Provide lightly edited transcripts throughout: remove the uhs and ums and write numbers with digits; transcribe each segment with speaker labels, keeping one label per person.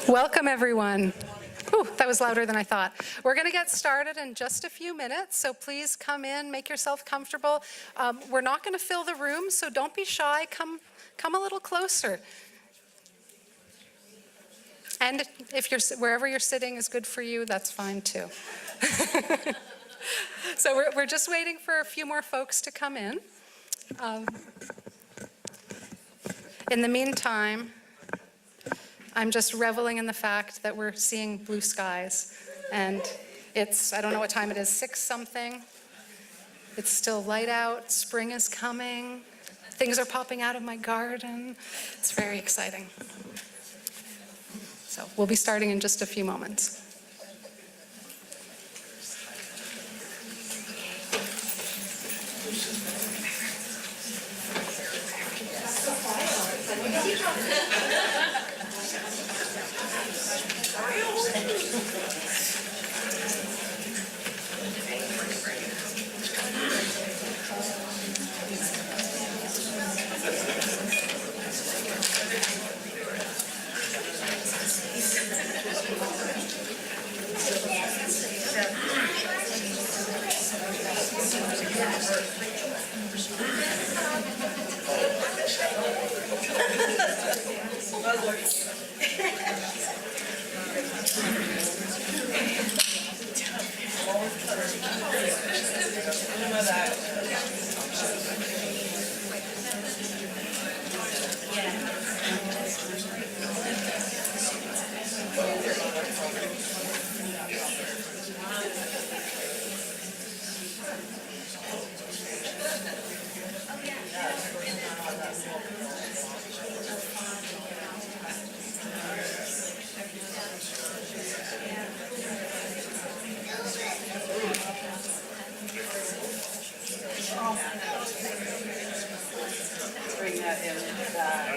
Speaker 1: Welcome, everyone. Ooh, that was louder than I thought. We're going to get started in just a few minutes, so please come in, make yourself comfortable. We're not going to fill the room, so don't be shy. Come a little closer. And if you're wherever you're sitting is good for you, that's fine too. So we're just waiting for a few more folks to come in. In the meantime, I'm just reveling in the fact that we're seeing blue skies, and it's, I don't know what time it is, 6-something. It's still light out, spring is coming, things are popping out of my garden. It's very exciting. So we'll be starting in just a few moments.
Speaker 2: Bring that in the back.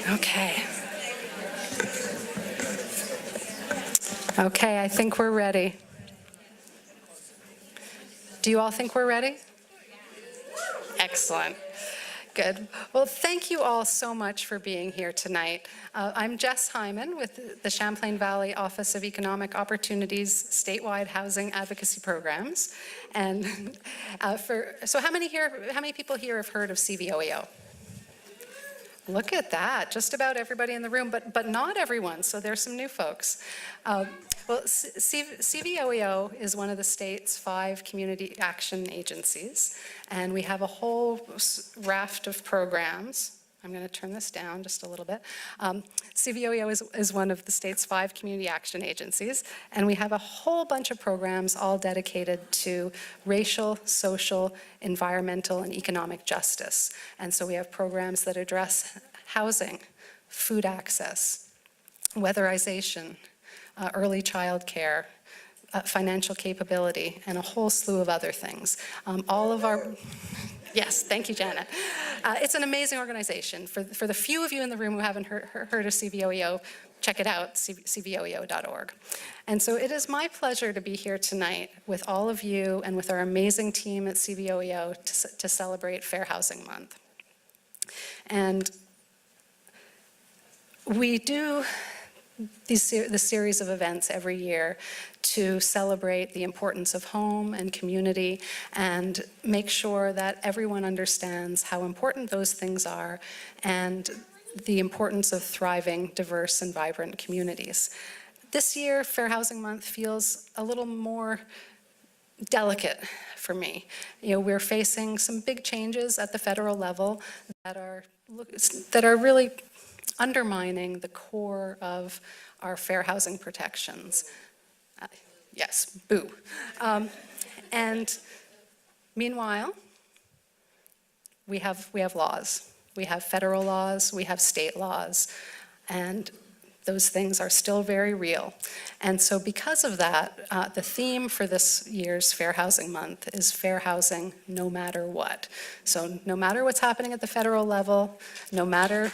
Speaker 1: Okay. Okay, I think we're ready. Do you all think we're ready? Excellent. Good. Well, thank you all so much for being here tonight. I'm Jess Hyman with the Champlain Valley Office of Economic Opportunities Statewide Housing Advocacy Programs. And so how many people here have heard of CVOEO? Look at that, just about everybody in the room, but not everyone, so there's some new folks. Well, CVOEO is one of the state's 5 community action agencies, and we have a whole raft of programs. I'm going to turn this down just a little bit. CVOEO is one of the state's 5 community action agencies, and we have a whole bunch of programs all dedicated to racial, social, environmental, and economic justice. And so we have programs that address housing, food access, weatherization, early child care, financial capability, and a whole slew of other things. All of our Yes, thank you, Janet. It's an amazing organization. For the few of you in the room who haven't heard of CVOEO, check it out, cvoeo.org. And so it is my pleasure to be here tonight with all of you and with our amazing team at CVOEO to celebrate Fair Housing Month. And we do the series of events every year to celebrate the importance of home and community and make sure that everyone understands how important those things are and the importance of thriving, diverse, and vibrant communities. This year, Fair Housing Month feels a little more delicate for me. You know, we're facing some big changes at the federal level that are really undermining the core of our fair housing protections. Yes, boo. And meanwhile, we have laws. We have federal laws, we have state laws, and those things are still very real. And so because of that, the theme for this year's Fair Housing Month is fair housing no matter what. So no matter what's happening at the federal level, no matter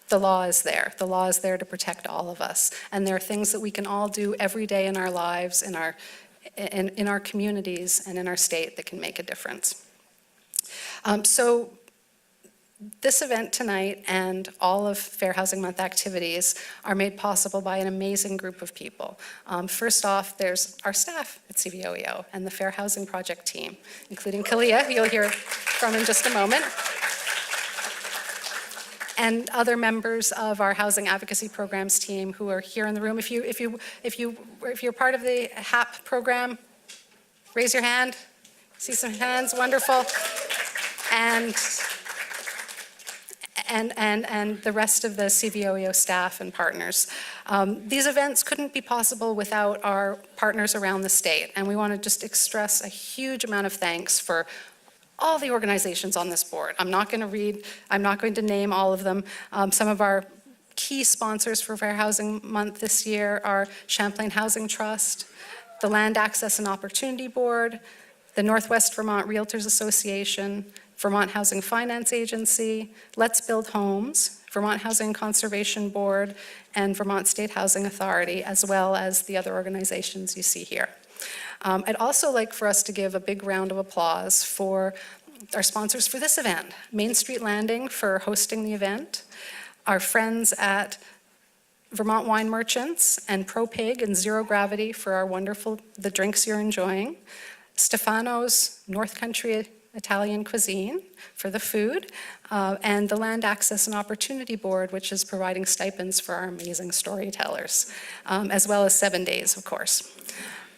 Speaker 1: the law is there. The law is there to protect all of us. And there are things that we can all do every day in our lives, in our communities, and in our state that can make a difference. So this event tonight and all of Fair Housing Month activities are made possible by an amazing group of people. First off, there's our staff at CVOEO and the Fair Housing Project team, including Kalia, who you'll hear from in just a moment, and other members of our housing advocacy programs team who are here in the room. If you're part of the HAP program, raise your hand. See some hands, wonderful. And the rest of the CVOEO staff and partners. These events couldn't be possible without our partners around the state, and we want to just express a huge amount of thanks for all the organizations on this board. I'm not going to name all of them. Some of our key sponsors for Fair Housing Month this year are Champlain Housing Trust, the Land Access and Opportunity Board, the Northwest Vermont Realtors Association, Vermont Housing Finance Agency, Let's Build Homes, Vermont Housing Conservation Board, and Vermont State Housing Authority, as well as the other organizations you see here. I'd also like for us to give a big round of applause for our sponsors for this event, Main Street Landing for hosting the event, our friends at Vermont Wine Merchants and ProPig and Zero Gravity for the drinks you're enjoying, Stefano's North Country Italian Cuisine for the food, and the Land Access and Opportunity Board, which is providing stipends for our amazing storytellers, as well as 7 Days, of course.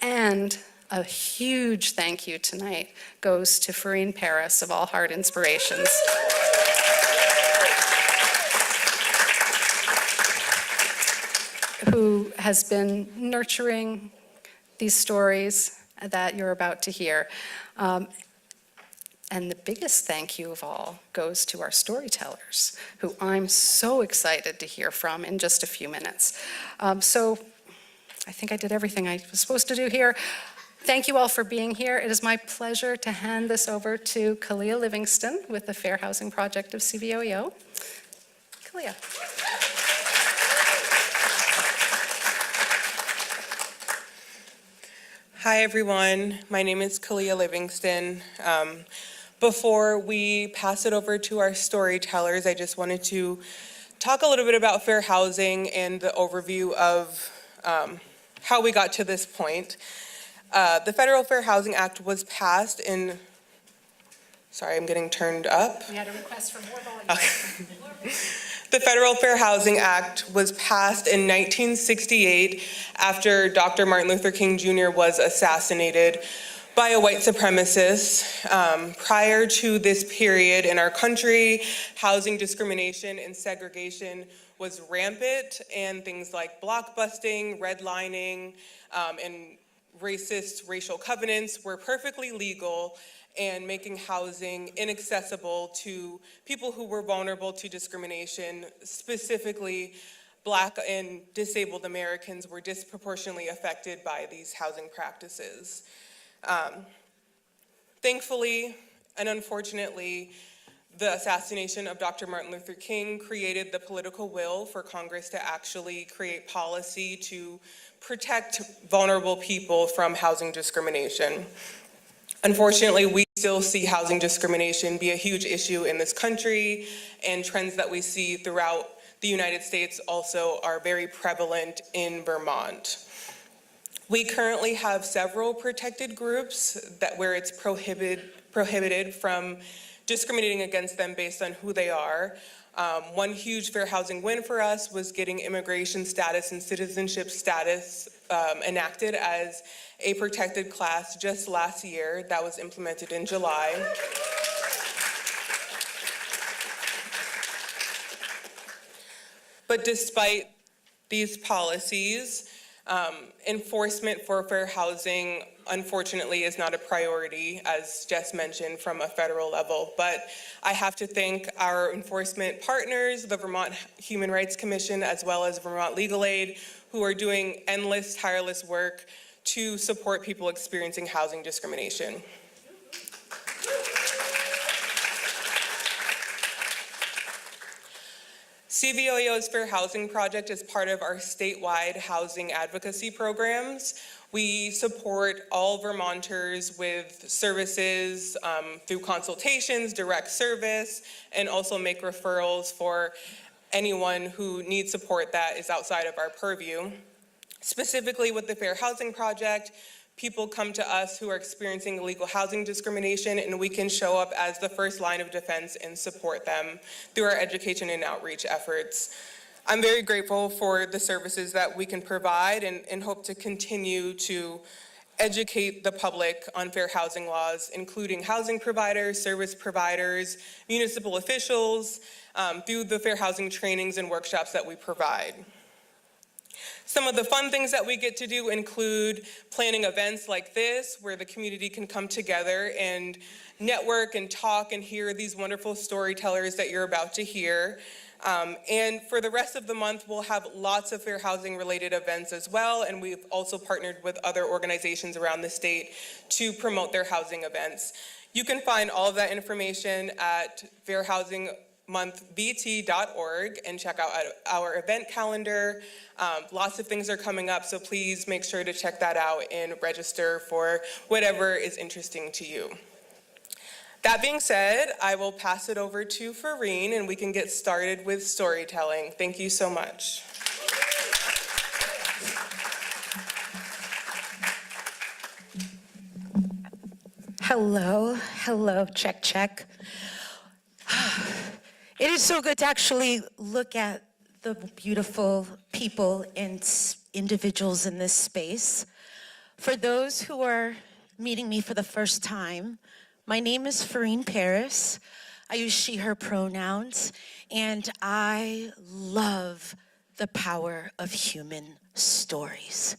Speaker 1: And a huge thank you tonight goes to Farine Paris of All Heart Inspirations. Who has been nurturing these stories that you're about to hear. And the biggest thank you of all goes to our storytellers, who I'm so excited to hear from in just a few minutes. So I think I did everything I was supposed to do here. Thank you all for being here. It is my pleasure to hand this over to Kalia Livingston with the Fair Housing Project of CVOEO. Kalia.
Speaker 3: Hi everyone, my name is Kalia Livingston. Before we pass it over to our storytellers, I just wanted to talk a little bit about fair housing and the overview of how we got to this point. The Federal Fair Housing Act was passed in, sorry, I'm getting turned up.
Speaker 1: We had a request for more volume.
Speaker 3: Okay. The Federal Fair Housing Act was passed in 1968 after Dr. Martin Luther King Jr. was assassinated by a white supremacist. Prior to this period in our country, housing discrimination and segregation was rampant, and things like blockbusting, redlining, and racist racial covenants were perfectly legal and making housing inaccessible to people who were vulnerable to discrimination. Specifically, Black and disabled Americans were disproportionately affected by these housing practices. Thankfully and unfortunately, the assassination of Dr. Martin Luther King created the political will for Congress to actually create policy to protect vulnerable people from housing discrimination. Unfortunately, we still see housing discrimination be a huge issue in this country, and trends that we see throughout the United States also are very prevalent in Vermont. We currently have several protected groups where it's prohibited from discriminating against them based on who they are. One huge fair housing win for us was getting immigration status and citizenship status enacted as a protected class just last year. That was implemented in July. But despite these policies, Enforcement for fair housing, unfortunately, is not a priority, as Jess mentioned, from a federal level. But I have to thank our enforcement partners, the Vermont Human Rights Commission, as well as Vermont Legal Aid, who are doing endless, tireless work to support people experiencing housing discrimination. CVOEO's Fair Housing Project is part of our statewide housing advocacy programs. We support all Vermonters with services through consultations, direct service, and also make referrals for anyone who needs support that is outside of our purview. Specifically with the Fair Housing Project, people come to us who are experiencing illegal housing discrimination, and we can show up as the first line of defense and support them through our education and outreach efforts. I'm very grateful for the services that we can provide and hope to continue to educate the public on fair housing laws, including housing providers, service providers, municipal officials, through the fair housing trainings and workshops that we provide. Some of the fun things that we get to do include planning events like this, where the community can come together and network and talk and hear these wonderful storytellers that you're about to hear. And for the rest of the month, we'll have lots of fair housing related events as well, and we've also partnered with other organizations around the state to promote their housing events. You can find all of that information at fairhousingmonthbt.org and check out our event calendar. Lots of things are coming up, so please make sure to check that out and register for whatever is interesting to you. That being said, I will pass it over to Fareen and we can get started with storytelling. Thank you so much.
Speaker 4: Hello, check, check. It is so good to actually look at the beautiful people and individuals in this space. For those who are meeting me for the first time, my name is Fareen Paris. I use she, her pronouns, and I love the power of human stories.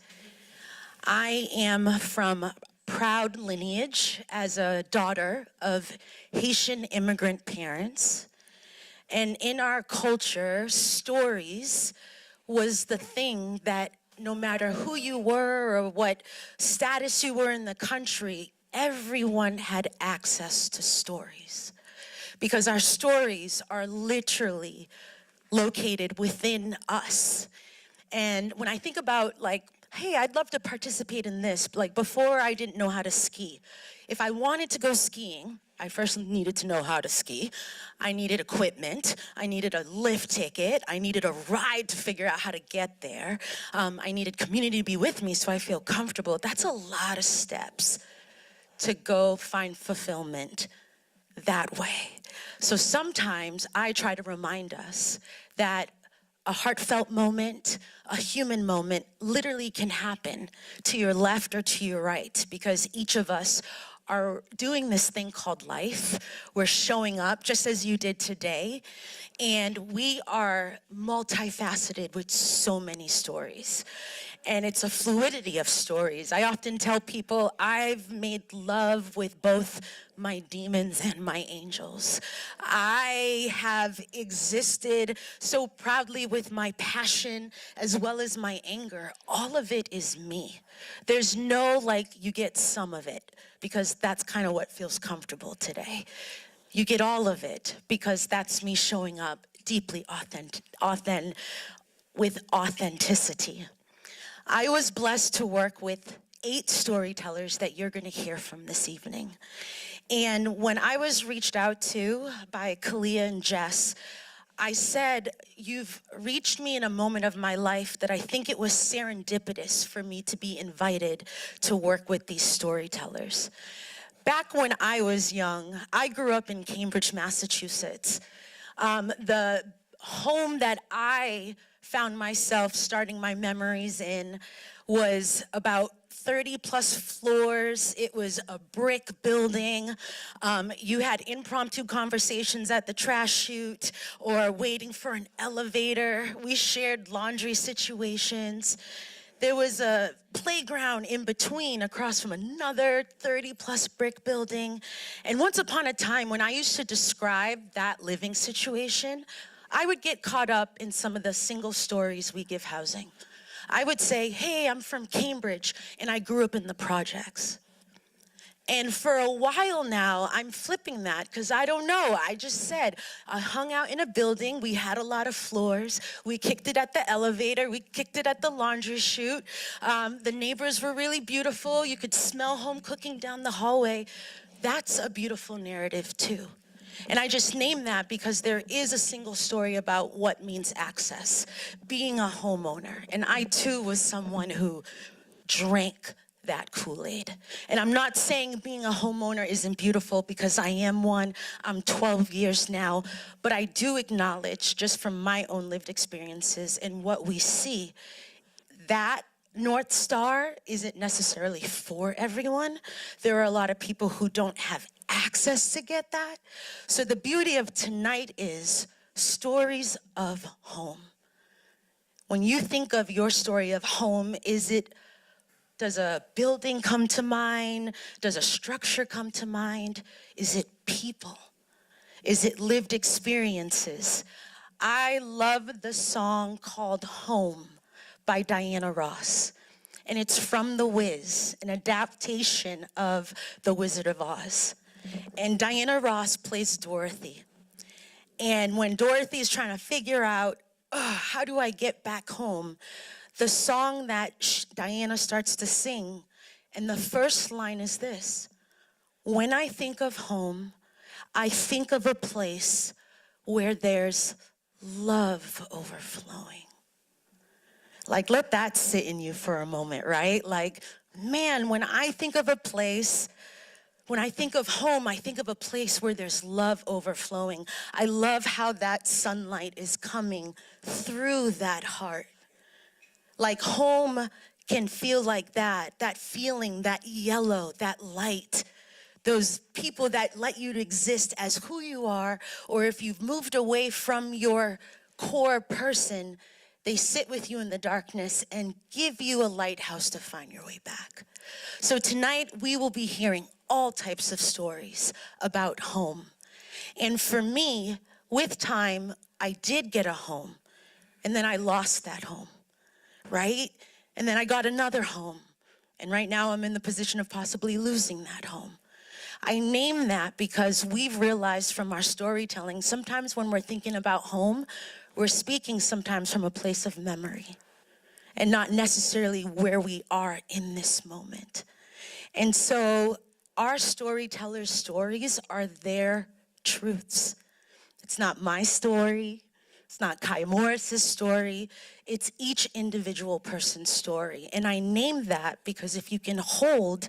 Speaker 4: I am from proud lineage as a daughter of Haitian immigrant parents. And in our culture, stories was the thing that no matter who you were or what status you were in the country, everyone had access to stories. Because our stories are literally located within us. And when I think about like, hey, I'd love to participate in this, like before I didn't know how to ski. If I wanted to go skiing, I first needed to know how to ski. I needed equipment. I needed a lift ticket. I needed a ride to figure out how to get there. I needed community to be with me so I feel comfortable. That's a lot of steps to go find fulfillment that way. So sometimes I try to remind us that a heartfelt moment, a human moment, literally can happen to your left or to your right, because each of us are doing this thing called life. We're showing up just as you did today, and we are multifaceted with so many stories. And it's a fluidity of stories. I often tell people I've made love with both my demons and my angels. I have existed so proudly with my passion as well as my anger. All of it is me. There's no like, you get some of it, because that's kind of what feels comfortable today. You get all of it because that's me showing up deeply with authenticity. I was blessed to work with 8 storytellers that you're gonna hear from this evening. And when I was reached out to by Kalia and Jess, I said, you've reached me in a moment of my life that I think it was serendipitous for me to be invited to work with these storytellers. Back when I was young, I grew up in Cambridge, Massachusetts. The home that I found myself starting my memories in was about 30 plus floors. It was a brick building. You had impromptu conversations at the trash chute or waiting for an elevator. We shared laundry situations. There was a playground in between across from another 30-plus brick building. And once upon a time, when I used to describe that living situation, I would get caught up in some of the single stories we give housing. I would say, hey, I'm from Cambridge, and I grew up in the projects. And for a while now, I'm flipping that because I don't know. I just said, I hung out in a building. We had a lot of floors. We kicked it at the elevator. We kicked it at the laundry chute. The neighbors were really beautiful. You could smell home cooking down the hallway. That's a beautiful narrative too. And I just named that because there is a single story about what means access, being a homeowner. And I too was someone who drank that Kool-Aid. And I'm not saying being a homeowner isn't beautiful because I am one. I'm 12 years now, but I do acknowledge just from my own lived experiences and what we see, that North Star isn't necessarily for everyone. There are a lot of people who don't have access to get that. So the beauty of tonight is stories of home. When you think of your story of home, does a building come to mind? Does a structure come to mind? Is it people? Is it lived experiences? I love the song called Home by Diana Ross. And it's from The Wiz, an adaptation of The Wizard of Oz. And Diana Ross plays Dorothy. And when Dorothy is trying to figure out, how do I get back home? The song that Diana starts to sing, and the first line is this: when I think of home, I think of a place where there's love overflowing. Like, let that sit in you for a moment, right? Like, man, when I think of a place, when I think of home, I think of a place where there's love overflowing. I love how that sunlight is coming through that heart. Like home can feel like that feeling, that yellow, that light, those people that let you to exist as who you are, or if you've moved away from your core person, they sit with you in the darkness and give you a lighthouse to find your way back. So tonight we will be hearing all types of stories about home. And for me, with time, I did get a home, and then I lost that home. Right? And then I got another home. And right now I'm in the position of possibly losing that home. I name that because we've realized from our storytelling, sometimes when we're thinking about home, we're speaking sometimes from a place of memory and not necessarily where we are in this moment. And so our storytellers' stories are their truths. It's not my story. It's not Kai Morris's story. It's each individual person's story. And I name that because if you can hold,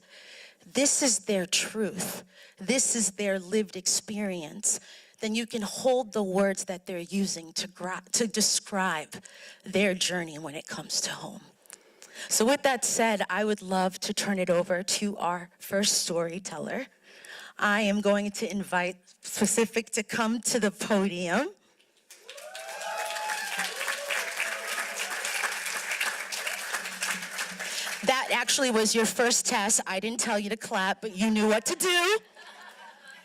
Speaker 4: this is their truth, this is their lived experience, then you can hold the words that they're using to describe their journey when it comes to home. So with that said, I would love to turn it over to our first storyteller. I am going to invite Specific to come to the podium. That actually was your first test. I didn't tell you to clap, but you knew what to do.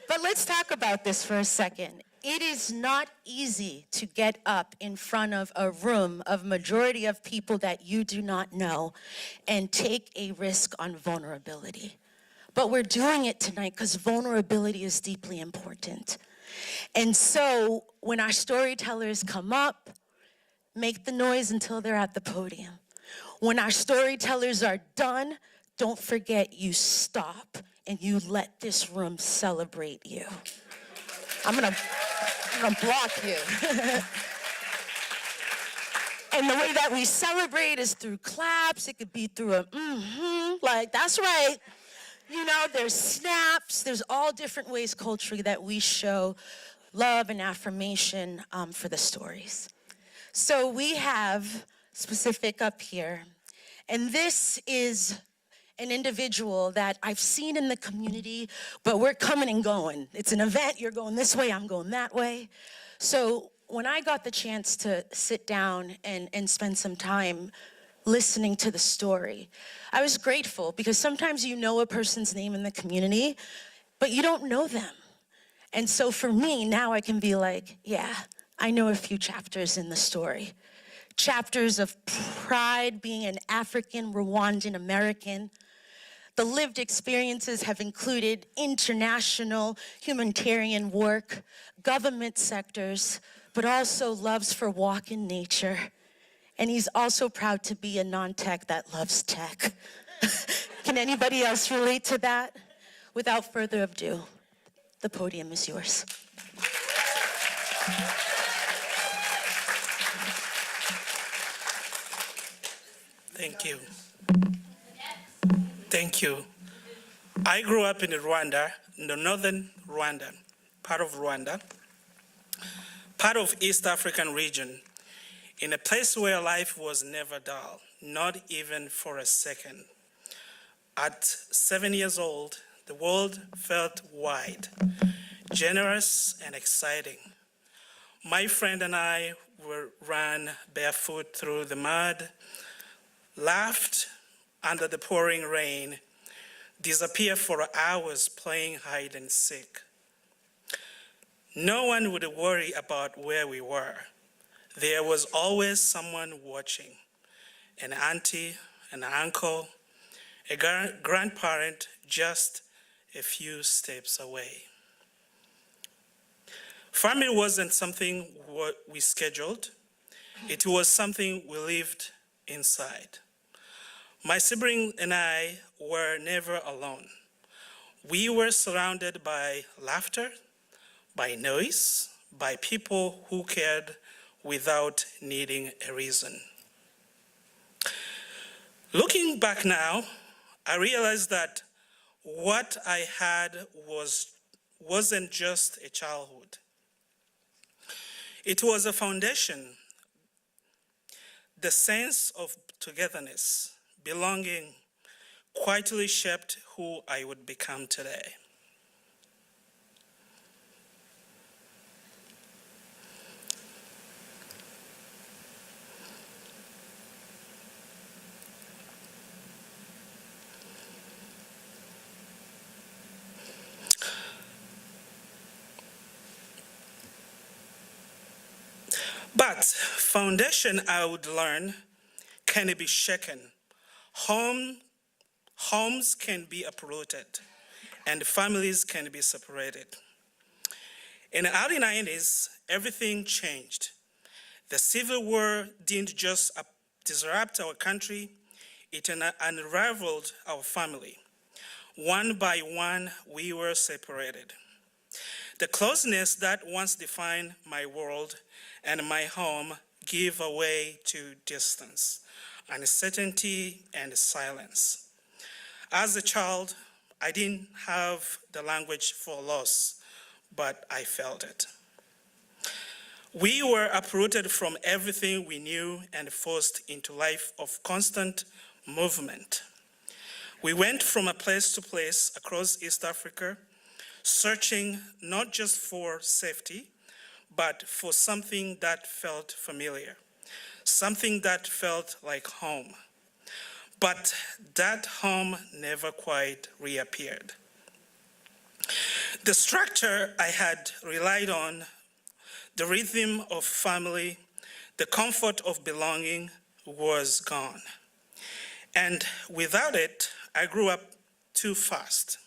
Speaker 4: But let's talk about this for a second. It is not easy to get up in front of a room of majority of people that you do not know and take a risk on vulnerability. But we're doing it tonight because vulnerability is deeply important. And so when our storytellers come up, make the noise until they're at the podium. When our storytellers are done, don't forget you stop and you let this room celebrate you. I'm gonna block you. And the way that we celebrate is through claps. It could be through a like, that's right. You know, there's snaps. There's all different ways culturally that we show love and affirmation for the stories. So we have Specific up here. And this is an individual that I've seen in the community, but we're coming and going. It's an event, you're going this way, I'm going that way. So when I got the chance to sit down and spend some time listening to the story. I was grateful because sometimes you know a person's name in the community, but you don't know them. And so for me, now I can be like, yeah, I know a few chapters in the story. Chapters of pride being an African Rwandan American. The lived experiences have included international humanitarian work, government sectors, but also loves for walk in nature. And he's also proud to be a non-tech that loves tech. Can anybody else relate to that? Without further ado, the podium is yours.
Speaker 5: Thank you. Thank you. I grew up in Rwanda, in the northern Rwanda, part of Rwanda, part of East African region, in a place where life was never dull, not even for a second. At 7 years old, the world felt wide, generous, and exciting. My friend and I ran barefoot through the mud, laughed under the pouring rain, disappeared for hours playing hide and seek. No one would worry about where we were. There was always someone watching, an auntie, an uncle, a grandparent just a few steps away. Family wasn't something we scheduled. It was something we lived inside. My sibling and I were never alone. We were surrounded by laughter, by noise, by people who cared without needing a reason. Looking back now, I realized that what I had wasn't just a childhood. It was a foundation, the sense of togetherness, belonging, quietly shaped who I would become today. But foundation, I would learn, can be shaken. Homes can be uprooted, and families can be separated. In the early 90s, everything changed. The Civil War didn't just disrupt our country, it unraveled our family. One by one, we were separated. The closeness that once defined my world and my home gave way to distance, uncertainty, and silence. As a child, I didn't have the language for loss, but I felt it. We were uprooted from everything we knew and forced into a life of constant movement. We went from a place to place across East Africa, searching not just for safety, but for something that felt familiar, something that felt like home. But that home never quite reappeared. The structure I had relied on, the rhythm of family, the comfort of belonging was gone. And without it, I grew up too fast.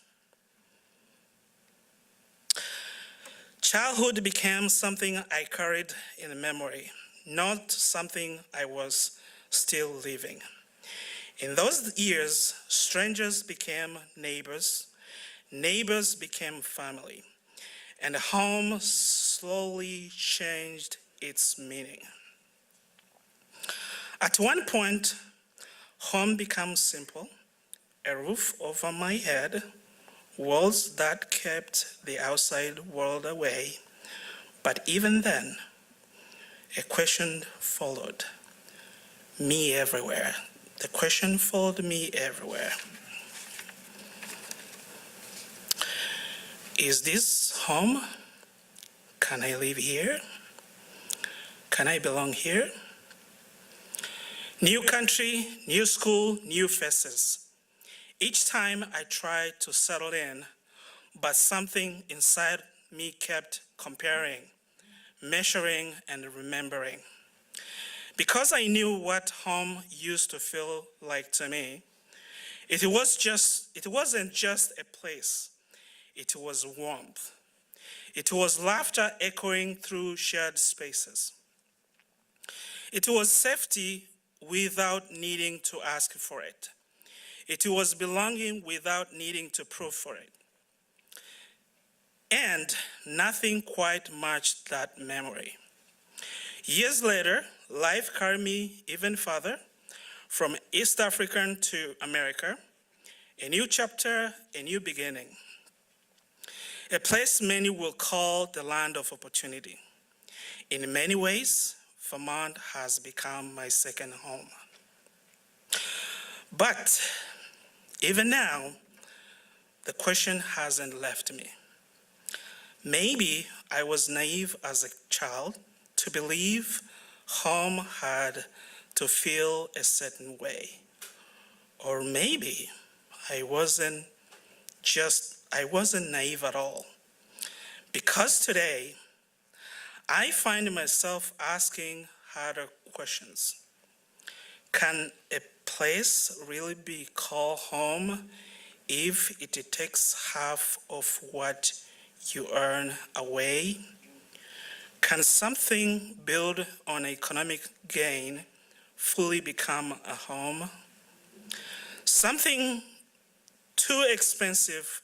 Speaker 5: Childhood became something I carried in memory, not something I was still living. In those years, strangers became neighbors, neighbors became family, and home slowly changed its meaning. At one point, home becomes simple, a roof over my head, walls that kept the outside world away. But even then, a question followed me everywhere. The question followed me everywhere. Is this home? Can I live here? Can I belong here? New country, new school, new faces. Each time I tried to settle in, but something inside me kept comparing, measuring, and remembering. Because I knew what home used to feel like to me, it wasn't just a place, it was warmth. It was laughter echoing through shared spaces. It was safety without needing to ask for it. It was belonging without needing to prove for it. And nothing quite matched that memory. Years later, life carried me even further, from East African to America, a new chapter, a new beginning. A place many will call the land of opportunity. In many ways, Vermont has become my second home. But even now, the question hasn't left me. Maybe I was naive as a child to believe home had to feel a certain way. Or maybe I wasn't naive at all. Because today, I find myself asking harder questions. Can a place really be called home if it takes half of what you earn away? Can something built on economic gain fully become a home? Something too expensive,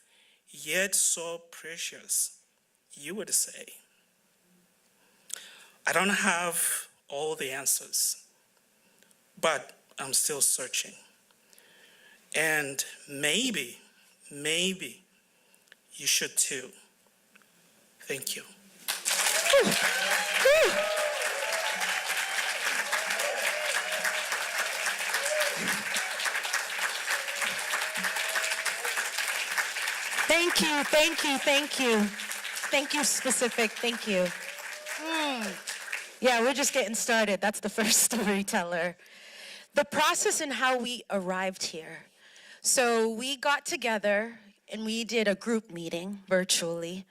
Speaker 5: yet so precious, you would say. I don't have all the answers, but I'm still searching. And maybe you should too. Thank you.
Speaker 4: Thank you, thank you, thank you. Thank you, specific, thank you. Yeah, we're just getting started. That's the first storyteller. The process and how we arrived here. So we got together and we did a group meeting virtually.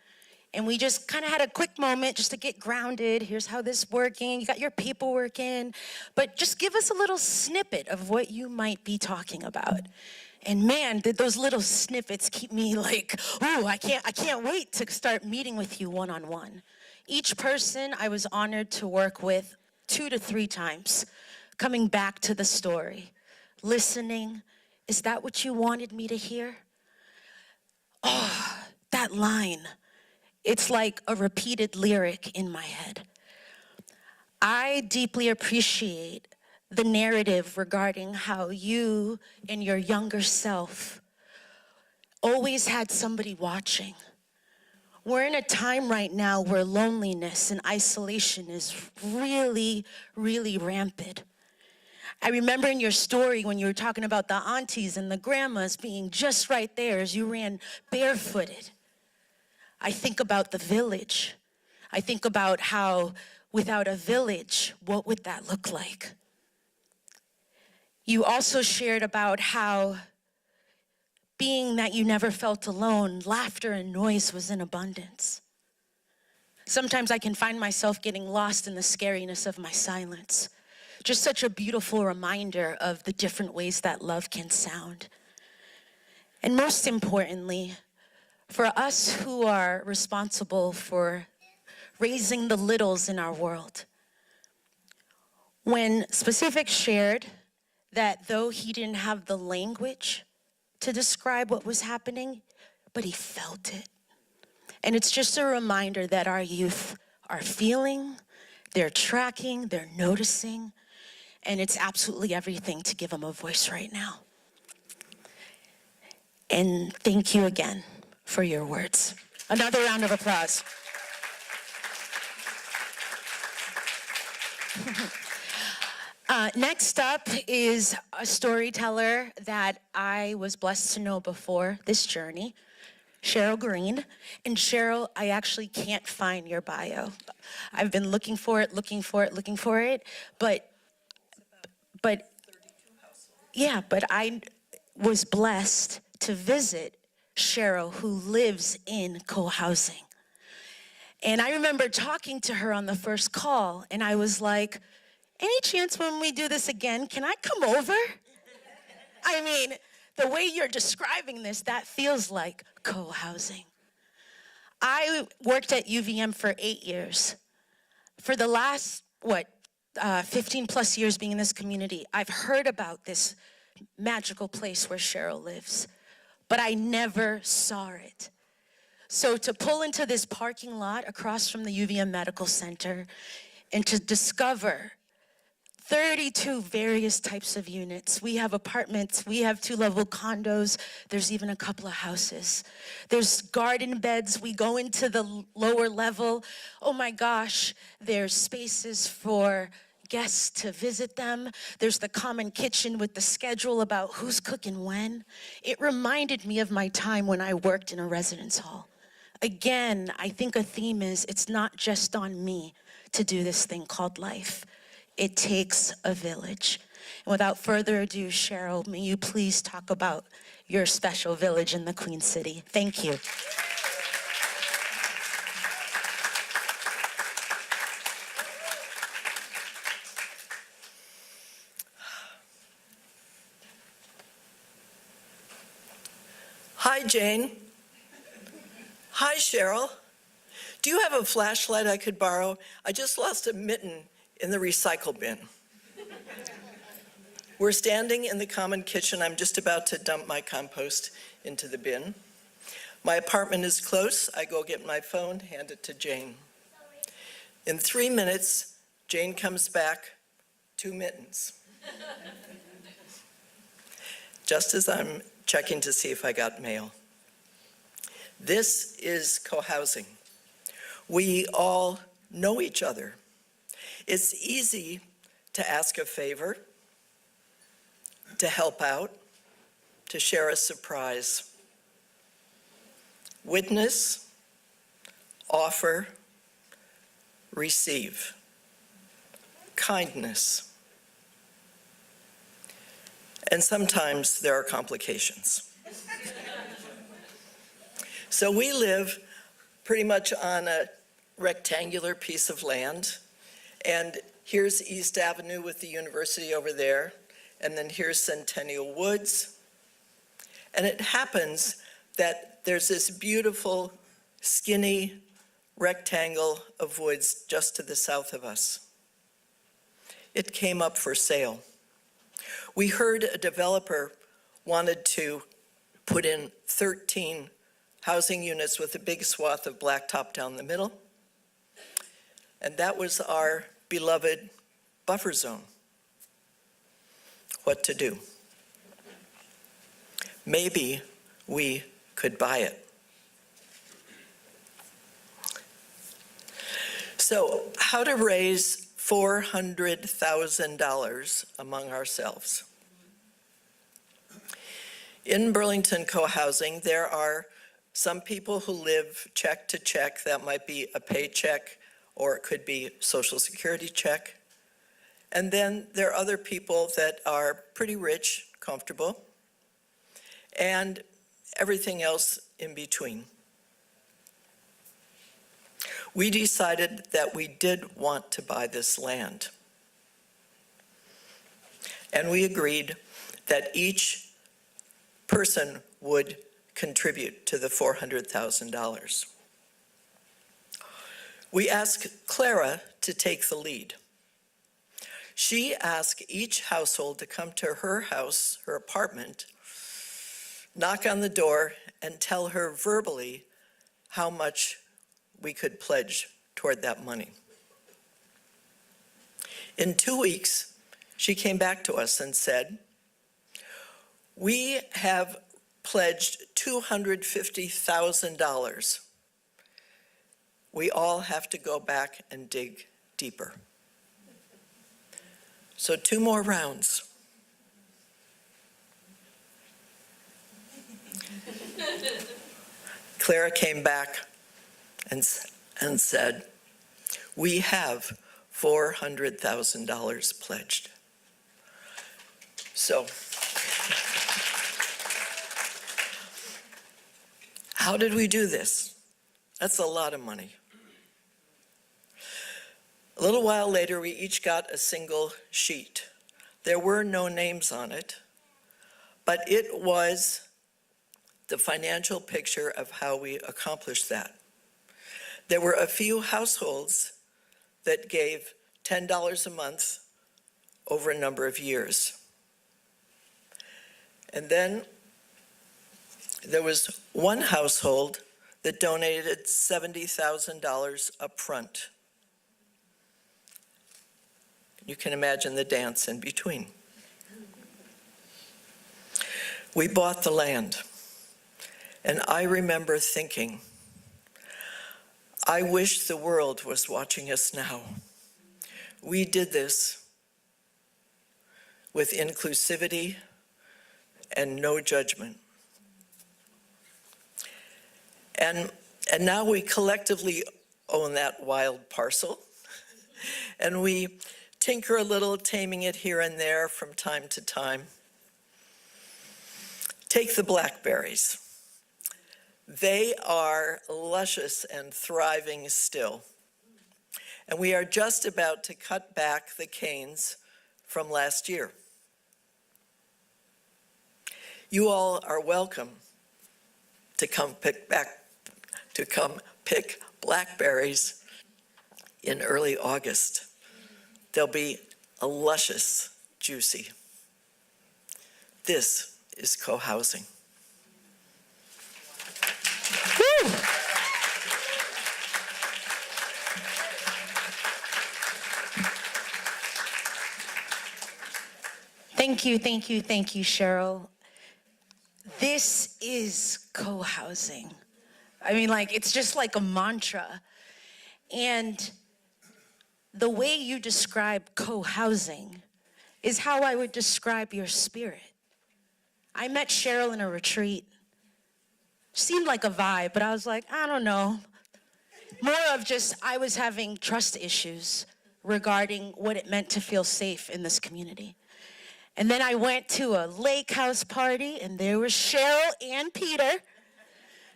Speaker 4: And we just kind of had a quick moment just to get grounded. Here's how this is working. You got your paperwork in. But just give us a little snippet of what you might be talking about. And man, did those little snippets keep me like, ooh, I can't wait to start meeting with you one-on-one. Each person I was honored to work with 2 to 3 times, coming back to the story, listening. Is that what you wanted me to hear? Oh, that line. It's like a repeated lyric in my head. I deeply appreciate the narrative regarding how you and your younger self always had somebody watching. We're in a time right now where loneliness and isolation is really, really rampant. I remember in your story when you were talking about the aunties and the grandmas being just right there as you ran barefooted. I think about the village. I think about how without a village, what would that look like? You also shared about how being that you never felt alone, laughter and noise was in abundance. Sometimes I can find myself getting lost in the scariness of my silence. Just such a beautiful reminder of the different ways that love can sound. And most importantly, for us who are responsible for raising the littles in our world, when Specific shared that though he didn't have the language to describe what was happening, but he felt it. And it's just a reminder that our youth are feeling, they're tracking, they're noticing, and it's absolutely everything to give them a voice right now. And thank you again for your words. Another round of applause. Next up is a storyteller that I was blessed to know before this journey, Cheryl Green. And Cheryl, I actually can't find your bio. I've been looking for it, but Yeah, but I was blessed to visit Cheryl, who lives in co-housing. And I remember talking to her on the first call, and I was like, any chance when we do this again, can I come over? I mean, the way you're describing this, that feels like co-housing. I worked at UVM for 8 years. For the last, 15 plus years being in this community, I've heard about this magical place where Cheryl lives, but I never saw it. So to pull into this parking lot across from the UVM Medical Center and to discover 32 various types of units. We have apartments, we have 2-level condos, there's even a couple of houses. There's garden beds, we go into the lower level. Oh my gosh, there's spaces for guests to visit them. There's the common kitchen with the schedule about who's cooking when. It reminded me of my time when I worked in a residence hall. Again, I think a theme is it's not just on me to do this thing called life. It takes a village. And without further ado, Cheryl, may you please talk about your special village in the Queen City. Thank you.
Speaker 6: Hi, Jane. Hi, Cheryl. Do you have a flashlight I could borrow? I just lost a mitten in the recycle bin. We're standing in the common kitchen. I'm just about to dump my compost into the bin. My apartment is close. I go get my phone, hand it to Jane. In 3 minutes, Jane comes back, 2 mittens. Just as I'm checking to see if I got mail. This is co-housing. We all know each other. It's easy to ask a favor, to help out, to share a surprise. Witness, offer, receive. Kindness. And sometimes there are complications. So we live pretty much on a rectangular piece of land. And here's East Avenue with the university over there. And then here's Centennial Woods. And it happens that there's this beautiful, skinny rectangle of woods just to the south of us. It came up for sale. We heard a developer wanted to put in 13 housing units with a big swath of blacktop down the middle. And that was our beloved buffer zone. What to do? Maybe we could buy it. So, how to raise $400,000 among ourselves. In Burlington co-housing, there are some people who live check to check. That might be a paycheck, or it could be Social Security check. And then there are other people that are pretty rich, comfortable, and everything else in between. We decided that we did want to buy this land. And we agreed that each person would contribute to the $400,000. We asked Clara to take the lead. She asked each household to come to her house, her apartment, knock on the door, and tell her verbally how much we could pledge toward that money. In 2 weeks, she came back to us and said, "We have pledged $250,000. We all have to go back and dig deeper." So 2 more rounds. Clara came back and said, "We have $400,000 pledged." So How did we do this? That's a lot of money. A little while later, we each got a single sheet. There were no names on it, but it was the financial picture of how we accomplished that. There were a few households that gave $10 a month over a number of years. And then there was one household that donated $70,000 up front. You can imagine the dance in between. We bought the land, and I remember thinking, I wish the world was watching us now. We did this with inclusivity and no judgment. And now we collectively own that wild parcel, and we tinker a little, taming it here and there from time to time. Take the blackberries. They are luscious and thriving still. And we are just about to cut back the canes from last year. You all are welcome to come pick blackberries in early August. They'll be a luscious, juicy. This is co-housing.
Speaker 4: Thank you, thank you, thank you, Cheryl. This is co-housing. I mean, like, it's just like a mantra. And the way you describe co-housing is how I would describe your spirit. I met Cheryl in a retreat. Seemed like a vibe, but I was like, I don't know. More of just, I was having trust issues regarding what it meant to feel safe in this community. And then I went to a lake house party, and there was Cheryl and Peter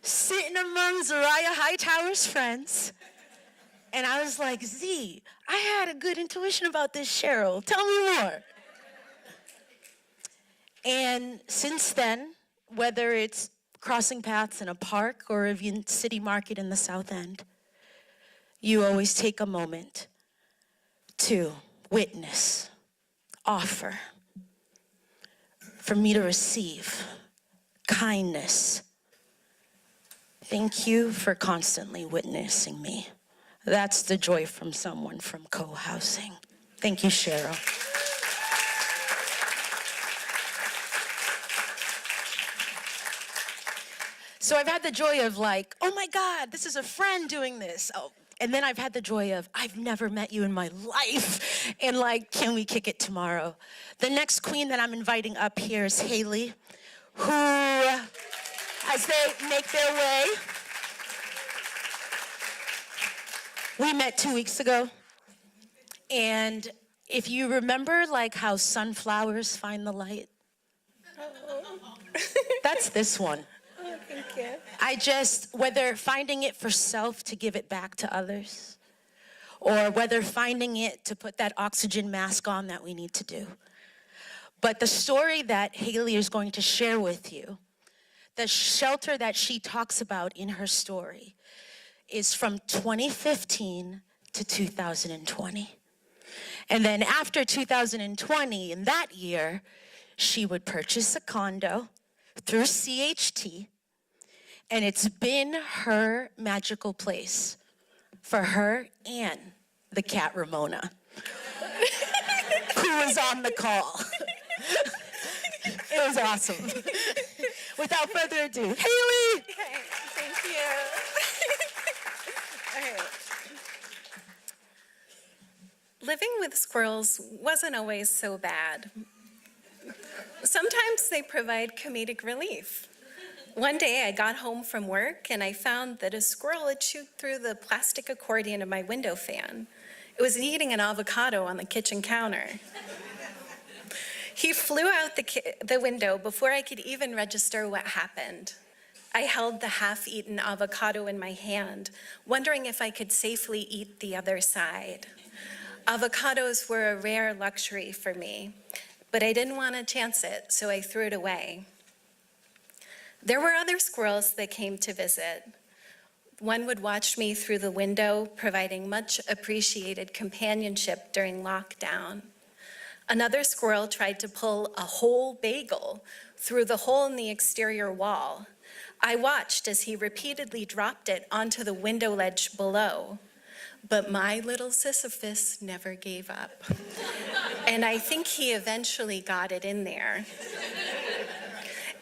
Speaker 4: sitting among Zariah Hightower's friends. And I was like, Z, I had a good intuition about this Cheryl. Tell me more. And since then, whether it's crossing paths in a park or even City Market in the South End, you always take a moment to witness, offer, for me to receive kindness. Thank you for constantly witnessing me. That's the joy from someone from co-housing. Thank you, Cheryl. So I've had the joy of like, oh my God, this is a friend doing this. Oh, and then I've had the joy of, I've never met you in my life. And like, can we kick it tomorrow? The next queen that I'm inviting up here is Haley, who, as they make their way, we met 2 weeks ago. And if you remember like how sunflowers find the light, that's this one.
Speaker 7: Thank you.
Speaker 4: I just, whether finding it for self to give it back to others, or whether finding it to put that oxygen mask on that we need to do. But the story that Haley is going to share with you, the shelter that she talks about in her story, is from 2015 to 2020. And then after 2020, in that year, she would purchase a condo through CHT, and it's been her magical place for her and the cat Ramona, who was on the call. It was awesome. Without further ado, Haley!
Speaker 7: Okay, thank you. All right. Living with squirrels wasn't always so bad. Sometimes they provide comedic relief. One day I got home from work and I found that a squirrel had chewed through the plastic accordion of my window fan. It was eating an avocado on the kitchen counter. He flew out the window before I could even register what happened. I held the half-eaten avocado in my hand, wondering if I could safely eat the other side. Avocados were a rare luxury for me, but I didn't want to chance it, so I threw it away. There were other squirrels that came to visit. One would watch me through the window, providing much appreciated companionship during lockdown. Another squirrel tried to pull a whole bagel through the hole in the exterior wall. I watched as he repeatedly dropped it onto the window ledge below. But my little Sisyphus never gave up. And I think he eventually got it in there.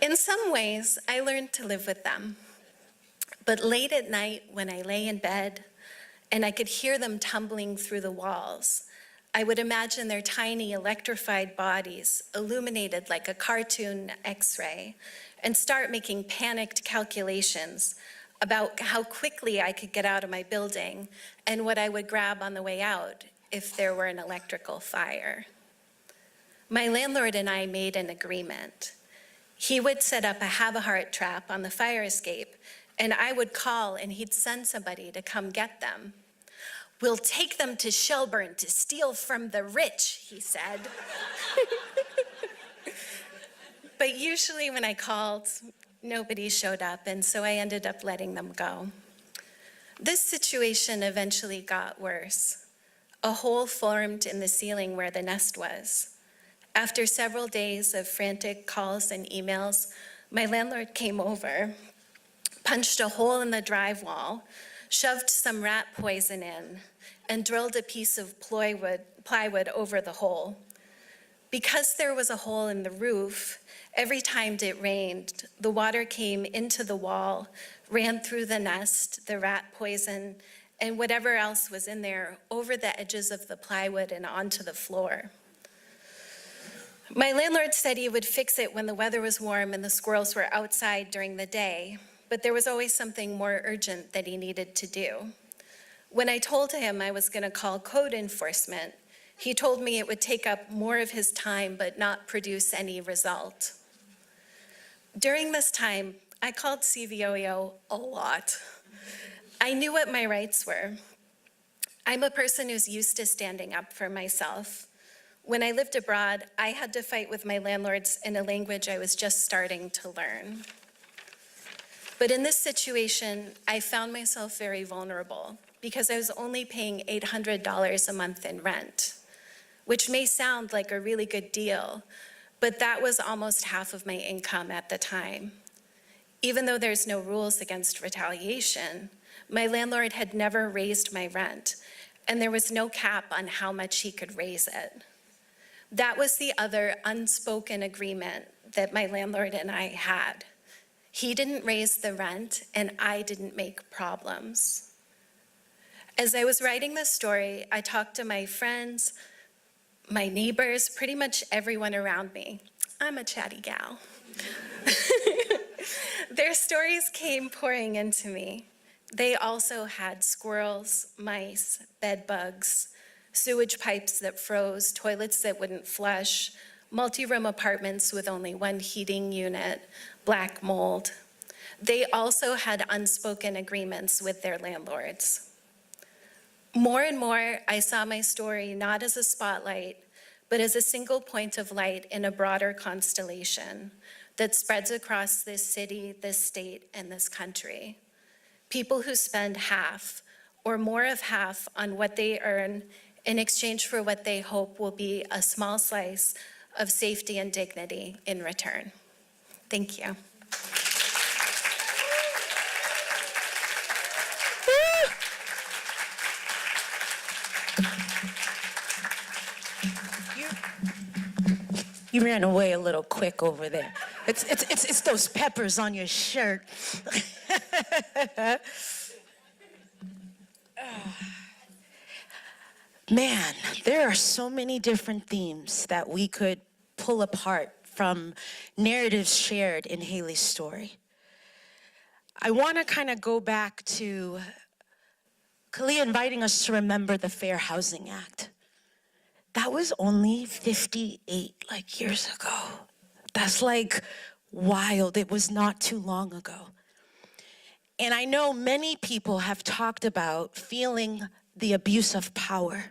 Speaker 7: In some ways, I learned to live with them. But late at night, when I lay in bed and I could hear them tumbling through the walls, I would imagine their tiny electrified bodies illuminated like a cartoon X-ray and start making panicked calculations about how quickly I could get out of my building and what I would grab on the way out if there were an electrical fire. My landlord and I made an agreement. He would set up a have-a-heart trap on the fire escape, and I would call and he'd send somebody to come get them. "We'll take them to Shelburne to steal from the rich," he said. But usually when I called, nobody showed up, and so I ended up letting them go. This situation eventually got worse. A hole formed in the ceiling where the nest was. After several days of frantic calls and emails, my landlord came over, punched a hole in the drywall, shoved some rat poison in, and drilled a piece of plywood over the hole. Because there was a hole in the roof, every time it rained, the water came into the wall, ran through the nest, the rat poison, and whatever else was in there over the edges of the plywood and onto the floor. My landlord said he would fix it when the weather was warm and the squirrels were outside during the day, but there was always something more urgent that he needed to do. When I told him I was going to call code enforcement, he told me it would take up more of his time but not produce any result. During this time, I called CVOEO a lot. I knew what my rights were. I'm a person who's used to standing up for myself. When I lived abroad, I had to fight with my landlords in a language I was just starting to learn. But in this situation, I found myself very vulnerable because I was only paying $800 a month in rent, which may sound like a really good deal, but that was almost half of my income at the time. Even though there's no rules against retaliation, my landlord had never raised my rent, and there was no cap on how much he could raise it. That was the other unspoken agreement that my landlord and I had. He didn't raise the rent, and I didn't make problems. As I was writing this story, I talked to my friends, my neighbors, pretty much everyone around me. I'm a chatty gal. Their stories came pouring into me. They also had squirrels, mice, bed bugs, sewage pipes that froze, toilets that wouldn't flush, multi-room apartments with only one heating unit, black mold. They also had unspoken agreements with their landlords. More and more, I saw my story not as a spotlight, but as a single point of light in a broader constellation that spreads across this city, this state, and this country. People who spend half or more of half on what they earn in exchange for what they hope will be a small slice of safety and dignity in return. Thank you.
Speaker 4: You ran away a little quick over there. It's those peppers on your shirt. Man, there are so many different themes that we could pull apart from narratives shared in Haley's story. I want to kind of go back to Kalia inviting us to remember the Fair Housing Act. That was only 58 years ago. That's wild. It was not too long ago. And I know many people have talked about feeling the abuse of power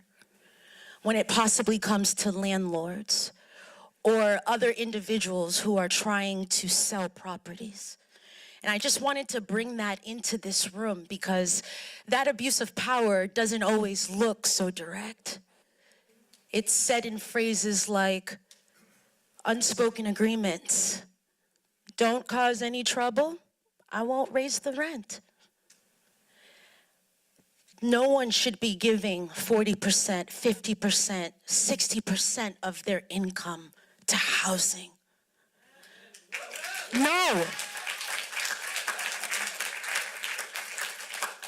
Speaker 4: when it possibly comes to landlords or other individuals who are trying to sell properties. And I just wanted to bring that into this room because that abuse of power doesn't always look so direct. It's said in phrases like unspoken agreements. Don't cause any trouble, I won't raise the rent. No one should be giving 40%, 50%, 60% of their income to housing. No.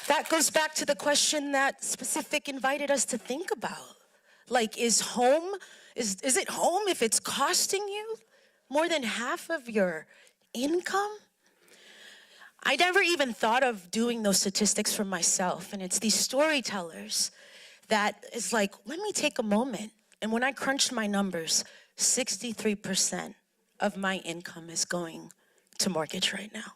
Speaker 4: That goes back to the question that Specific invited us to think about. Like, is it home if it's costing you more than half of your income? I never even thought of doing those statistics for myself, and it's these storytellers that is like, let me take a moment. And when I crunched my numbers, 63% of my income is going to mortgage right now.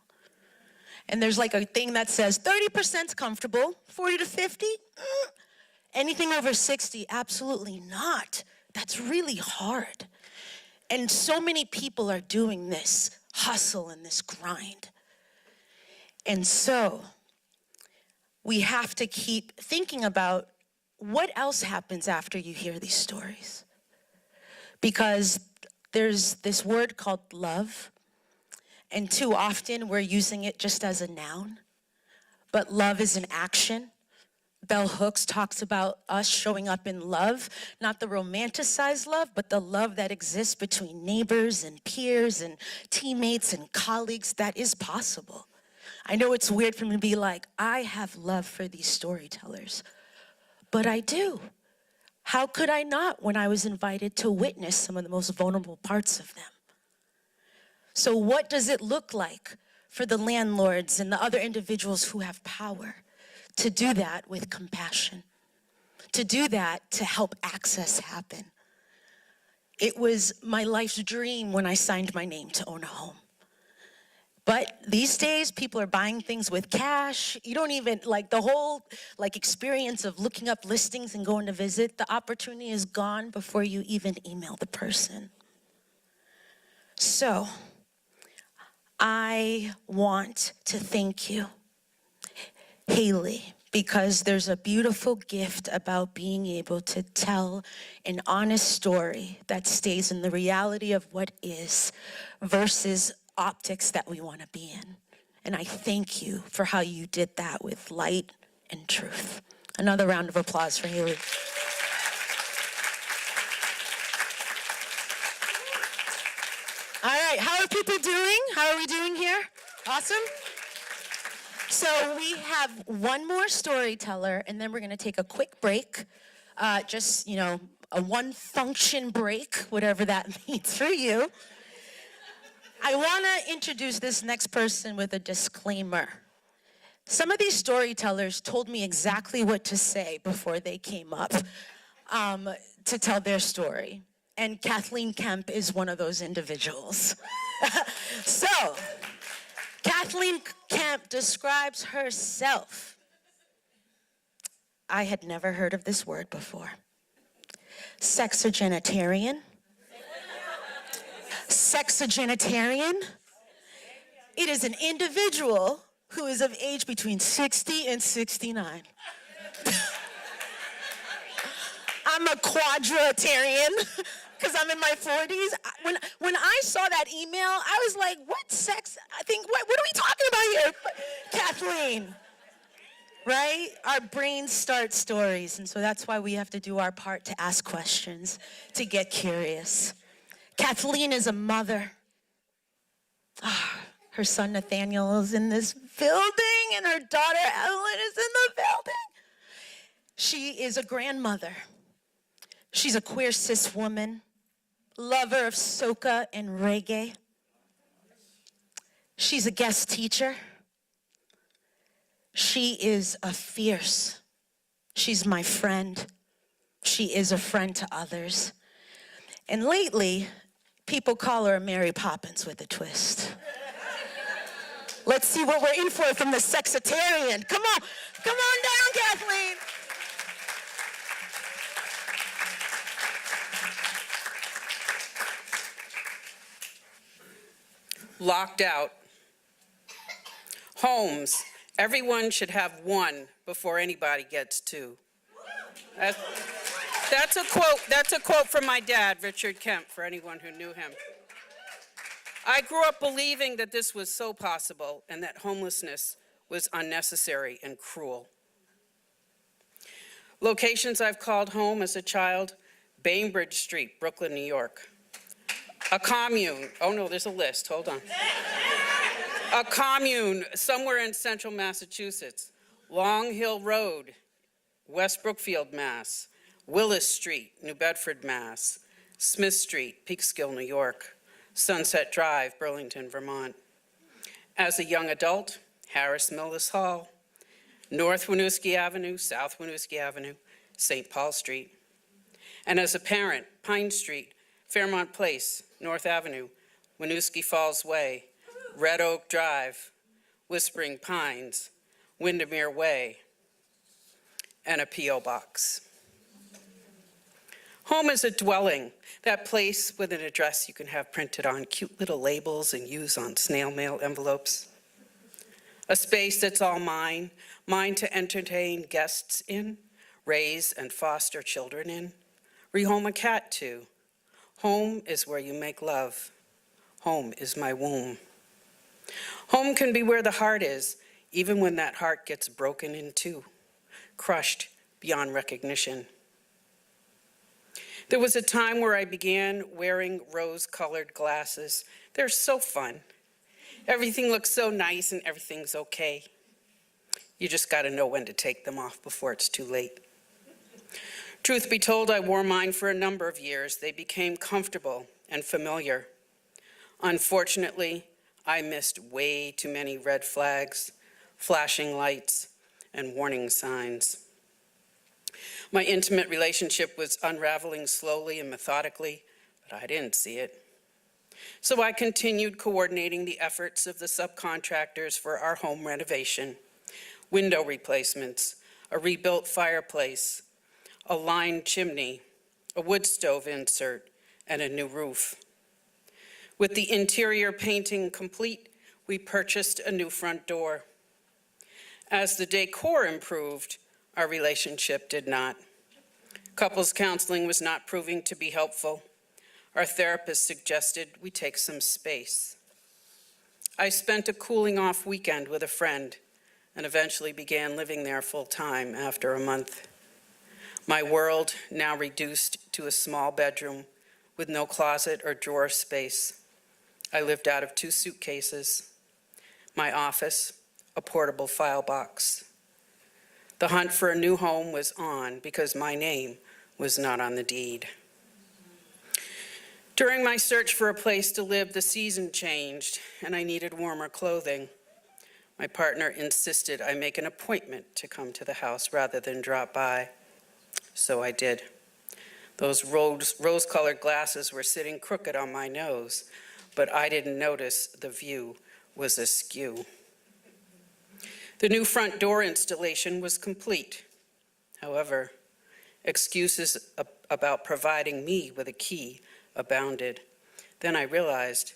Speaker 4: And there's like a thing that says 30% is comfortable, 40 to 50, anything over 60, absolutely not. That's really hard. And so many people are doing this hustle and this grind. And so we have to keep thinking about what else happens after you hear these stories. Because there's this word called love, and too often we're using it just as a noun. But love is an action. Bell Hooks talks about us showing up in love, not the romanticized love, but the love that exists between neighbors and peers and teammates and colleagues. That is possible. I know it's weird for me to be like, I have love for these storytellers, but I do. How could I not when I was invited to witness some of the most vulnerable parts of them? So what does it look like for the landlords and the other individuals who have power to do that with compassion, to do that to help access happen? It was my life's dream when I signed my name to own a home. But these days, people are buying things with cash. You don't even, the whole experience of looking up listings and going to visit, the opportunity is gone before you even email the person. So, I want to thank you, Haley, because there's a beautiful gift about being able to tell an honest story that stays in the reality of what is versus optics that we want to be in. And I thank you for how you did that with light and truth. Another round of applause for Haley. All right, how are people doing? How are we doing here? Awesome. So we have one more storyteller, and then we're going to take a quick break. Just, a one function break, whatever that means for you. I want to introduce this next person with a disclaimer. Some of these storytellers told me exactly what to say before they came up to tell their story. And Kathleen Kemp is one of those individuals. So, Kathleen Kemp describes herself. I had never heard of this word before. Sexagenitarian. Sexagenitarian. It is an individual who is of age between 60 and 69. I'm a quadratarian because I'm in my 40s. When I saw that email, I was like, what sex? What are we talking about here? Kathleen, right? Our brains start stories, and so that's why we have to do our part to ask questions, to get curious. Kathleen is a mother. Her son Nathaniel is in this building, and her daughter Ellen is in the building. She is a grandmother. She's a queer cis woman, lover of soca and reggae. She's a guest teacher. She is a fierce. She's my friend. She is a friend to others. And lately, people call her a Mary Poppins with a twist. Let's see what we're in for from the sexitarian. Come on down, Kathleen.
Speaker 2: Locked out. Homes. Everyone should have one before anybody gets two. That's a quote from my dad, Richard Kemp, for anyone who knew him. I grew up believing that this was so possible and that homelessness was unnecessary and cruel. Locations I've called home as a child: Bainbridge Street, Brooklyn, New York. A commune, oh no, there's a list, hold on. A commune somewhere in central Massachusetts. Long Hill Road, West Brookfield, Mass. Willis Street, New Bedford, Mass. Smith Street, Peekskill, New York. Sunset Drive, Burlington, Vermont. As a young adult, Harris Millis Hall, North Winooski Avenue, South Winooski Avenue, St. Paul Street. And as a parent, Pine Street, Fairmont Place, North Avenue, Winooski Falls Way, Red Oak Drive, Whispering Pines, Windermere Way, and a P.O. box. Home is a dwelling, that place with an address you can have printed on cute little labels and use on snail mail envelopes. A space that's all mine, mine to entertain guests in, raise and foster children in, rehome a cat to. Home is where you make love. Home is my womb. Home can be where the heart is, even when that heart gets broken in two, crushed beyond recognition. There was a time where I began wearing rose-colored glasses. They're so fun. Everything looks so nice and everything's okay. You just got to know when to take them off before it's too late. Truth be told, I wore mine for a number of years. They became comfortable and familiar. Unfortunately, I missed way too many red flags, flashing lights, and warning signs. My intimate relationship was unraveling slowly and methodically, but I didn't see it. So I continued coordinating the efforts of the subcontractors for our home renovation, window replacements, a rebuilt fireplace, a lined chimney, a wood stove insert, and a new roof. With the interior painting complete, we purchased a new front door. As the decor improved, our relationship did not. Couples counseling was not proving to be helpful. Our therapist suggested we take some space. I spent a cooling off weekend with a friend and eventually began living there full time after a month. My world now reduced to a small bedroom with no closet or drawer space. I lived out of 2 suitcases, my office, a portable file box. The hunt for a new home was on because my name was not on the deed. During my search for a place to live, the season changed and I needed warmer clothing. My partner insisted I make an appointment to come to the house rather than drop by. So I did. Those rose-colored glasses were sitting crooked on my nose, but I didn't notice the view was askew. The new front door installation was complete. However, excuses about providing me with a key abounded. Then I realized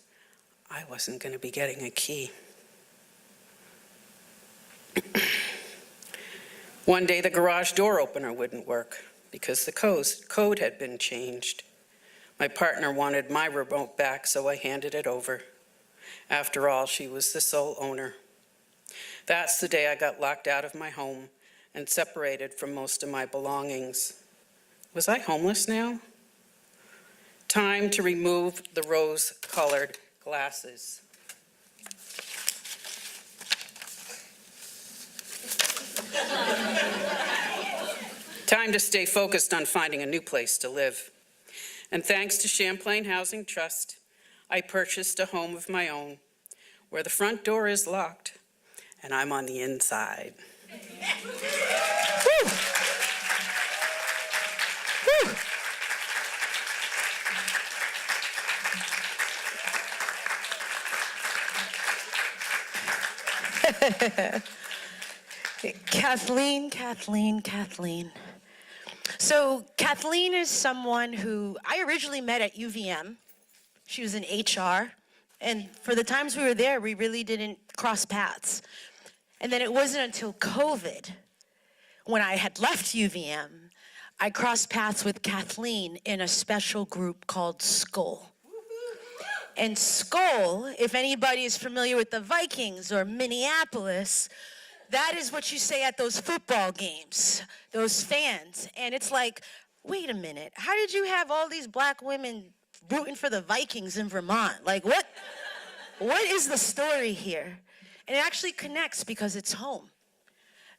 Speaker 2: I wasn't going to be getting a key. One day the garage door opener wouldn't work because the code had been changed. My partner wanted my remote back, so I handed it over. After all, she was the sole owner. That's the day I got locked out of my home and separated from most of my belongings. Was I homeless now? Time to remove the rose-colored glasses. Time to stay focused on finding a new place to live. And thanks to Champlain Housing Trust, I purchased a home of my own where the front door is locked and I'm on the inside. Woo! Woo!
Speaker 4: Kathleen. So Kathleen is someone who I originally met at UVM. She was in HR. And for the times we were there, we really didn't cross paths. And then it wasn't until COVID, when I had left UVM, I crossed paths with Kathleen in a special group called Skull. And Skull, if anybody is familiar with the Vikings or Minneapolis, that is what you say at those football games, those fans. And it's like, wait a minute, how did you have all these black women rooting for the Vikings in Vermont? Like, what is the story here? And it actually connects because it's home.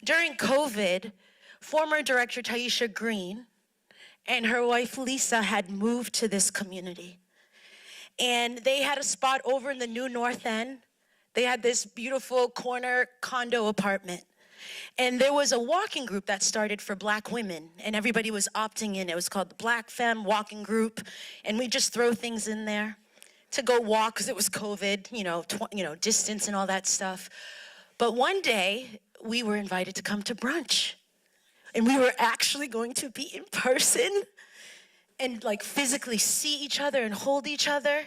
Speaker 4: During COVID, former director Taisha Green and her wife Lisa had moved to this community. And they had a spot over in the new North End. They had this beautiful corner condo apartment. And there was a walking group that started for black women, and everybody was opting in. It was called the Black Femme Walking Group, and we just throw things in there to go walk, because it was COVID, distance and all that stuff. But one day, we were invited to come to brunch, and we were actually going to be in person and like physically see each other and hold each other.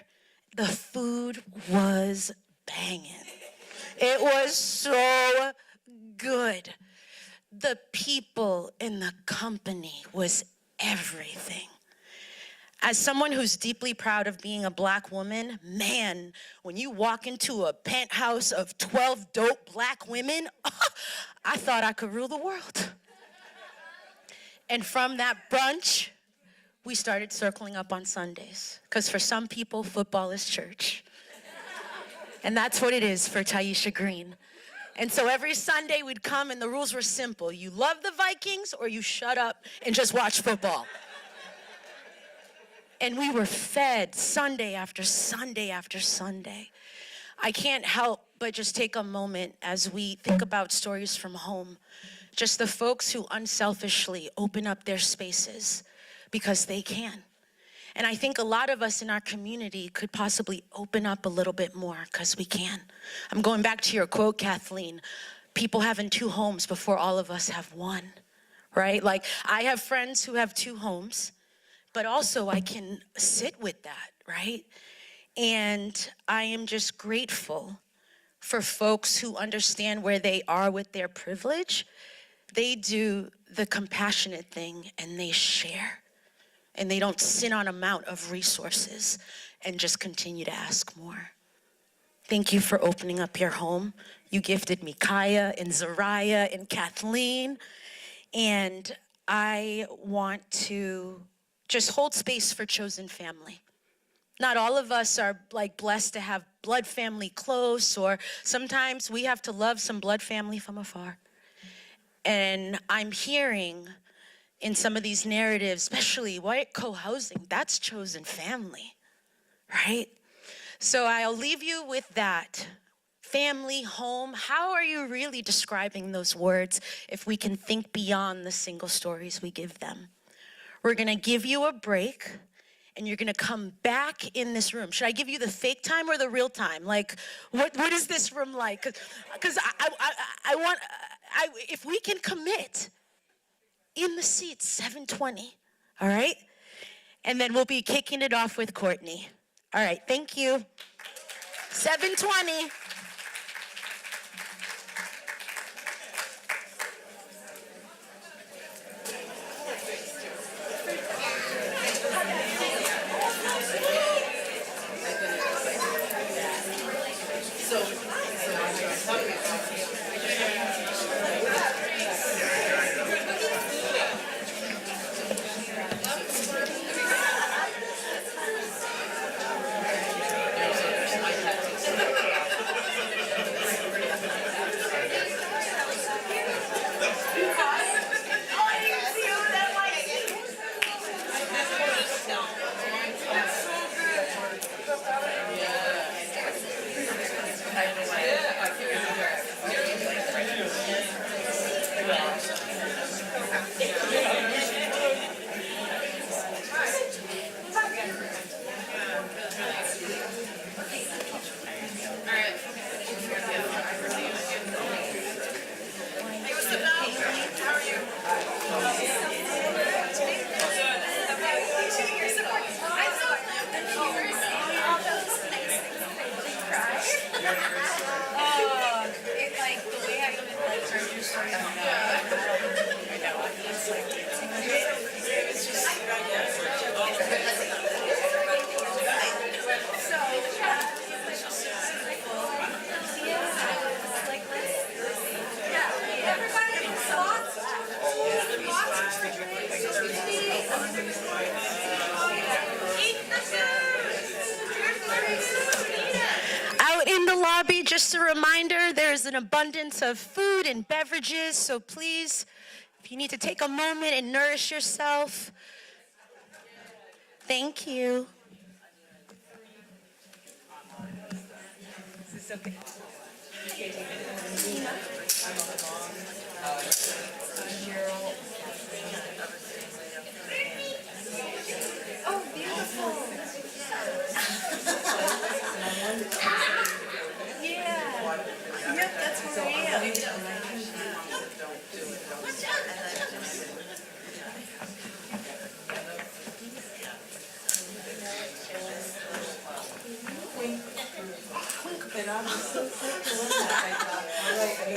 Speaker 4: The food was banging. It was so good. The people in the company was everything. As someone who's deeply proud of being a black woman, man, when you walk into a penthouse of 12 dope black women, I thought I could rule the world. And from that brunch, we started circling up on Sundays, because for some people, football is church. And that's what it is for Taisha Green. And so every Sunday we'd come, and the rules were simple. You love the Vikings, or you shut up and just watch football. And we were fed Sunday after Sunday after Sunday. I can't help but just take a moment as we think about stories from home. Just the folks who unselfishly open up their spaces because they can. And I think a lot of us in our community could possibly open up a little bit more because we can. I'm going back to your quote, Kathleen. People having two homes before all of us have one, right? Like, I have friends who have two homes, but also I can sit with that, right? And I am just grateful for folks who understand where they are with their privilege. They do the compassionate thing and they share. And they don't sit on a amount of resources and just continue to ask more. Thank you for opening up your home. You gifted me Kaya and Zariah and Kathleen. And I want to just hold space for chosen family. Not all of us are like blessed to have blood family close, or sometimes we have to love some blood family from afar. And I'm hearing in some of these narratives, especially white co-housing, that's chosen family, right? So I'll leave you with that. Family, home, how are you really describing those words if we can think beyond the single stories we give them? We're gonna give you a break, and you're gonna come back in this room. Should I give you the fake time or the real time? Like, what is this room like? Because I want, if we can commit in the seats, 7:20, all right? And then we'll be kicking it off with Courtney. All right, thank you. 7:20. Out in the lobby, just a reminder, there's an abundance of food and beverages, so please, if you need to take a moment and nourish yourself, thank you.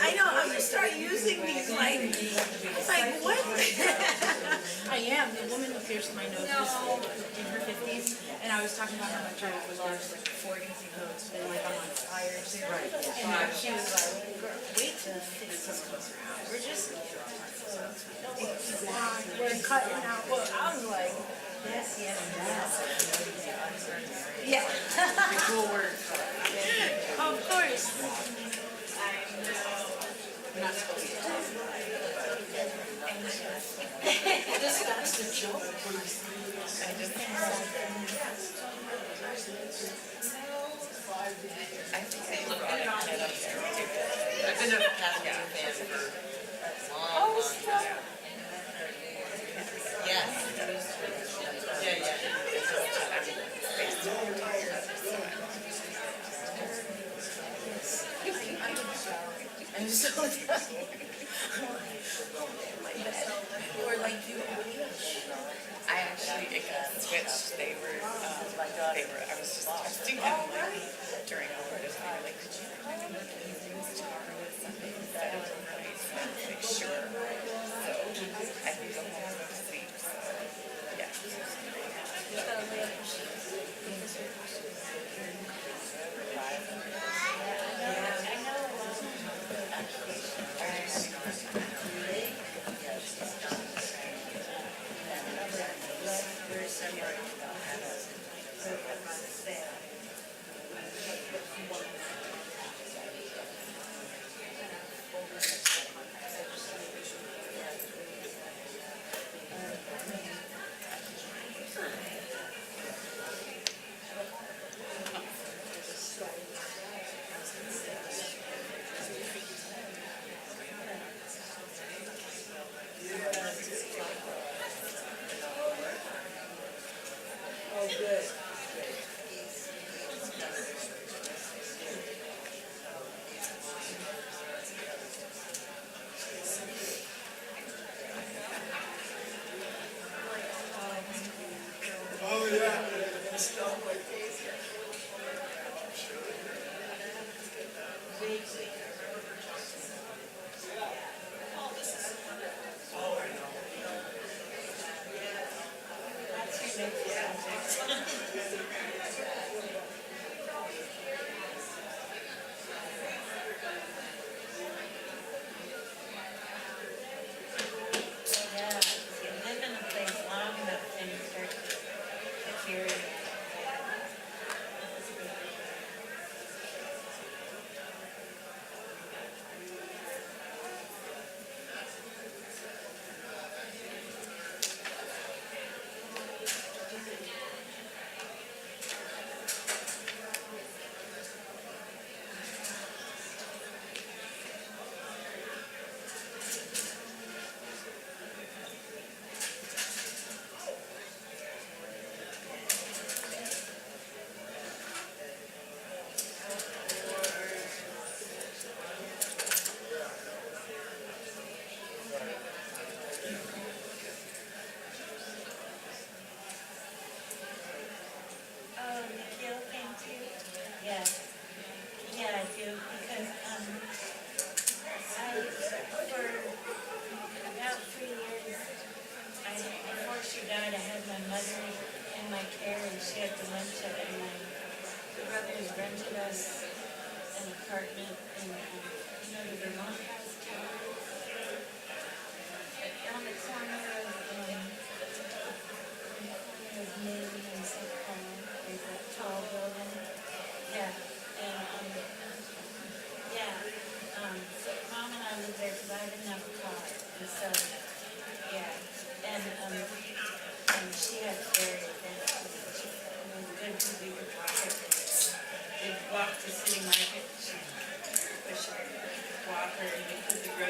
Speaker 8: I know, I'm gonna start using these, like what?
Speaker 9: I am. The woman who pierced my nose was in her 50s, and I was talking about how much I was there's like 4 easy codes, and like I'm on fire too. Right. And she was like, "Girl, wait till the 50s comes around. We're just we're cutting out." Well, I was like, yes. Yeah. Cool word. Of course. I know. I'm not supposed to. That's the joke.
Speaker 6: I've been a Passenger fan for a long time. Yes. Yeah. I'm so or like you. I actually switched. They were. I was just texting them like during all of this. They were like, "Did you come and look at these news tomorrow with something instead of tonight?" And I was like, "Sure." So I can go home and sleep. So yeah.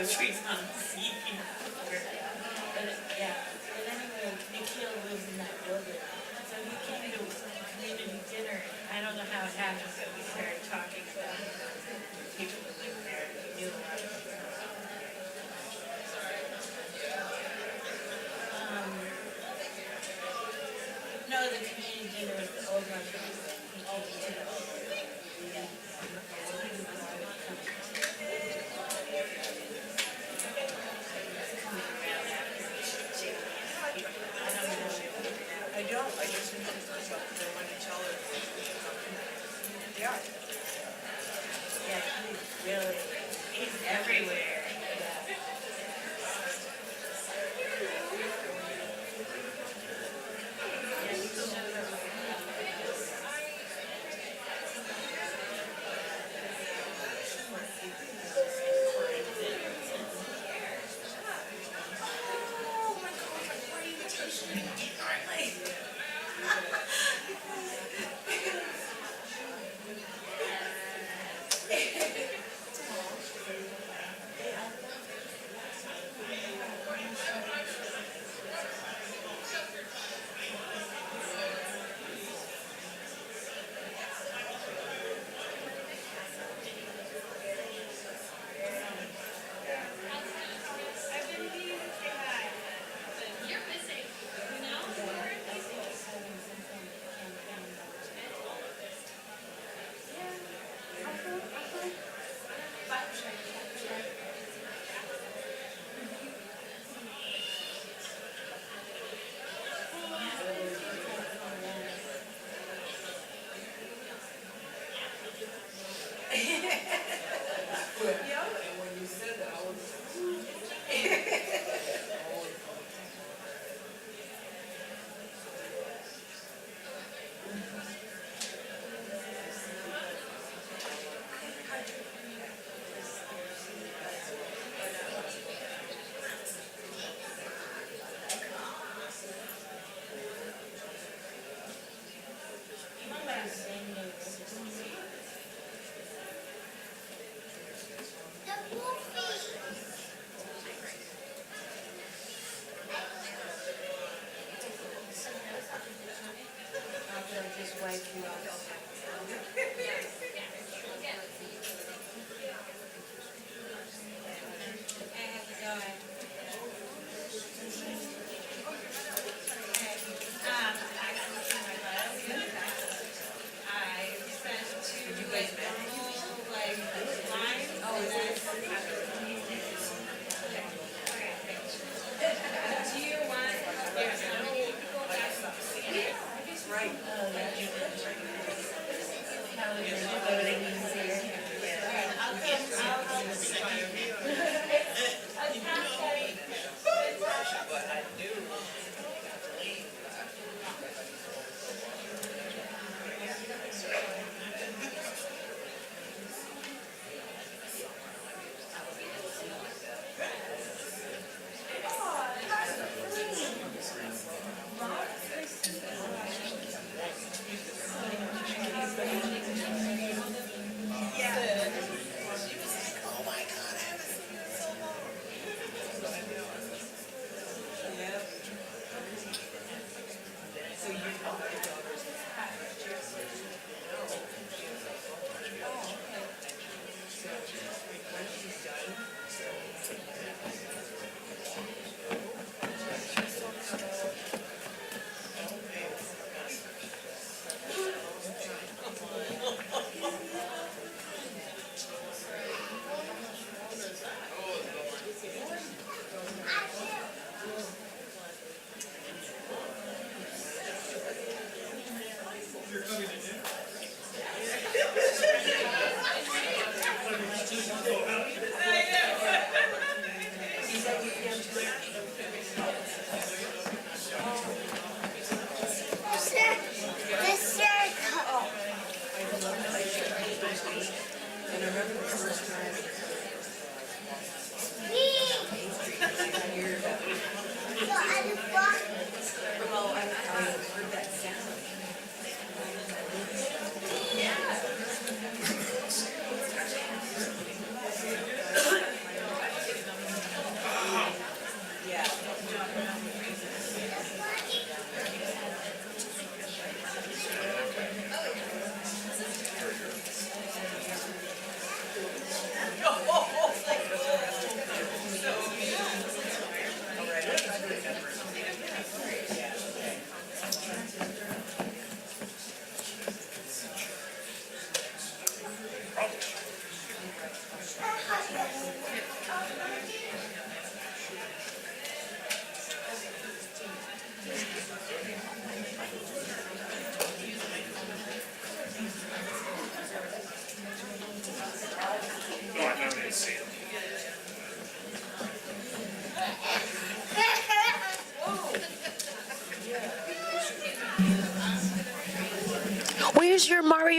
Speaker 8: groceries on the seat. But yeah, but anyway, Nikhil lives in that building. So he came to community dinner. I don't know how it happened, but we started talking about people who live there. He knew a lot of people. No, the community dinner was the old one. He came to the old one. Yeah.
Speaker 9: I don't, I just don't want to tell her. Yeah.
Speaker 8: Yeah, he's really, he's everywhere. Yeah. Yeah, he shows up.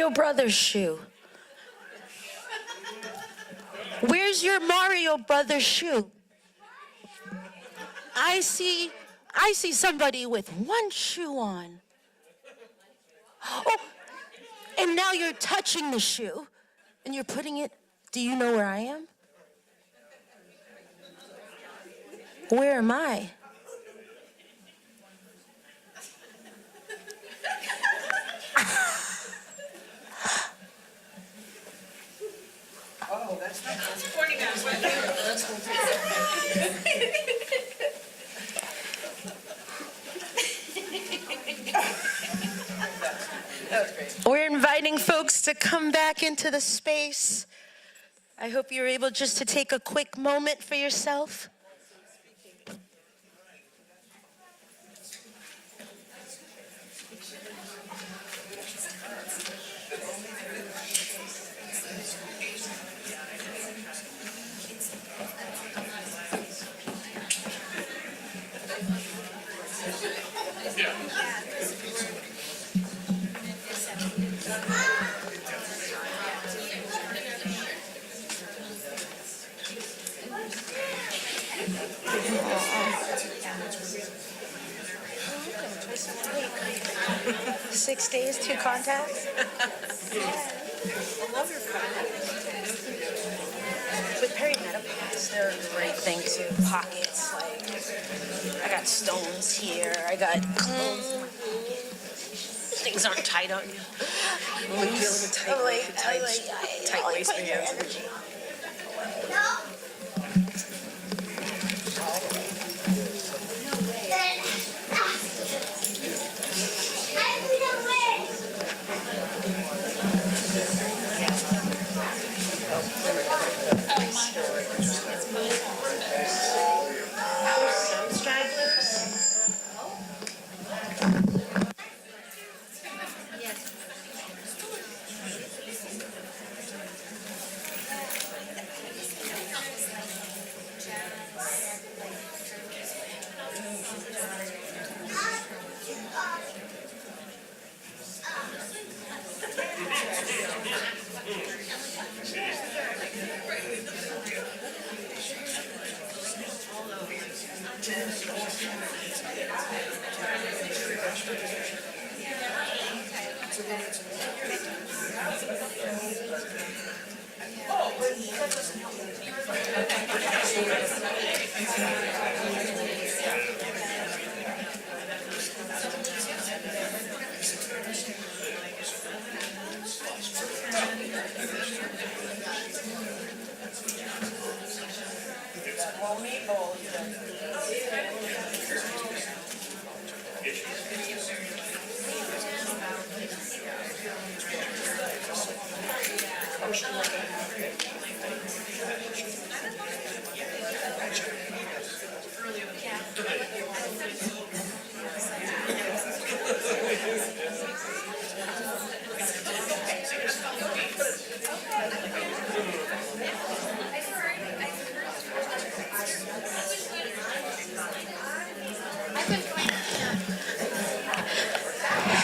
Speaker 4: Mario Brothers shoe? Where's your Mario Brothers shoe? I see somebody with one shoe on. Oh, and now you're touching the shoe and you're putting it, do you know where I am? Where am I?
Speaker 2: Oh, that's
Speaker 8: Pointing out
Speaker 4: We're inviting folks to come back into the space. I hope you're able just to take a quick moment for yourself.
Speaker 9: Wait, 6 days, 2 contacts? I love your contacts. With perimenopause, they're a great thing too. Pockets, like, I got stones here, I got things aren't tight on you. Loose. Tight waistbands.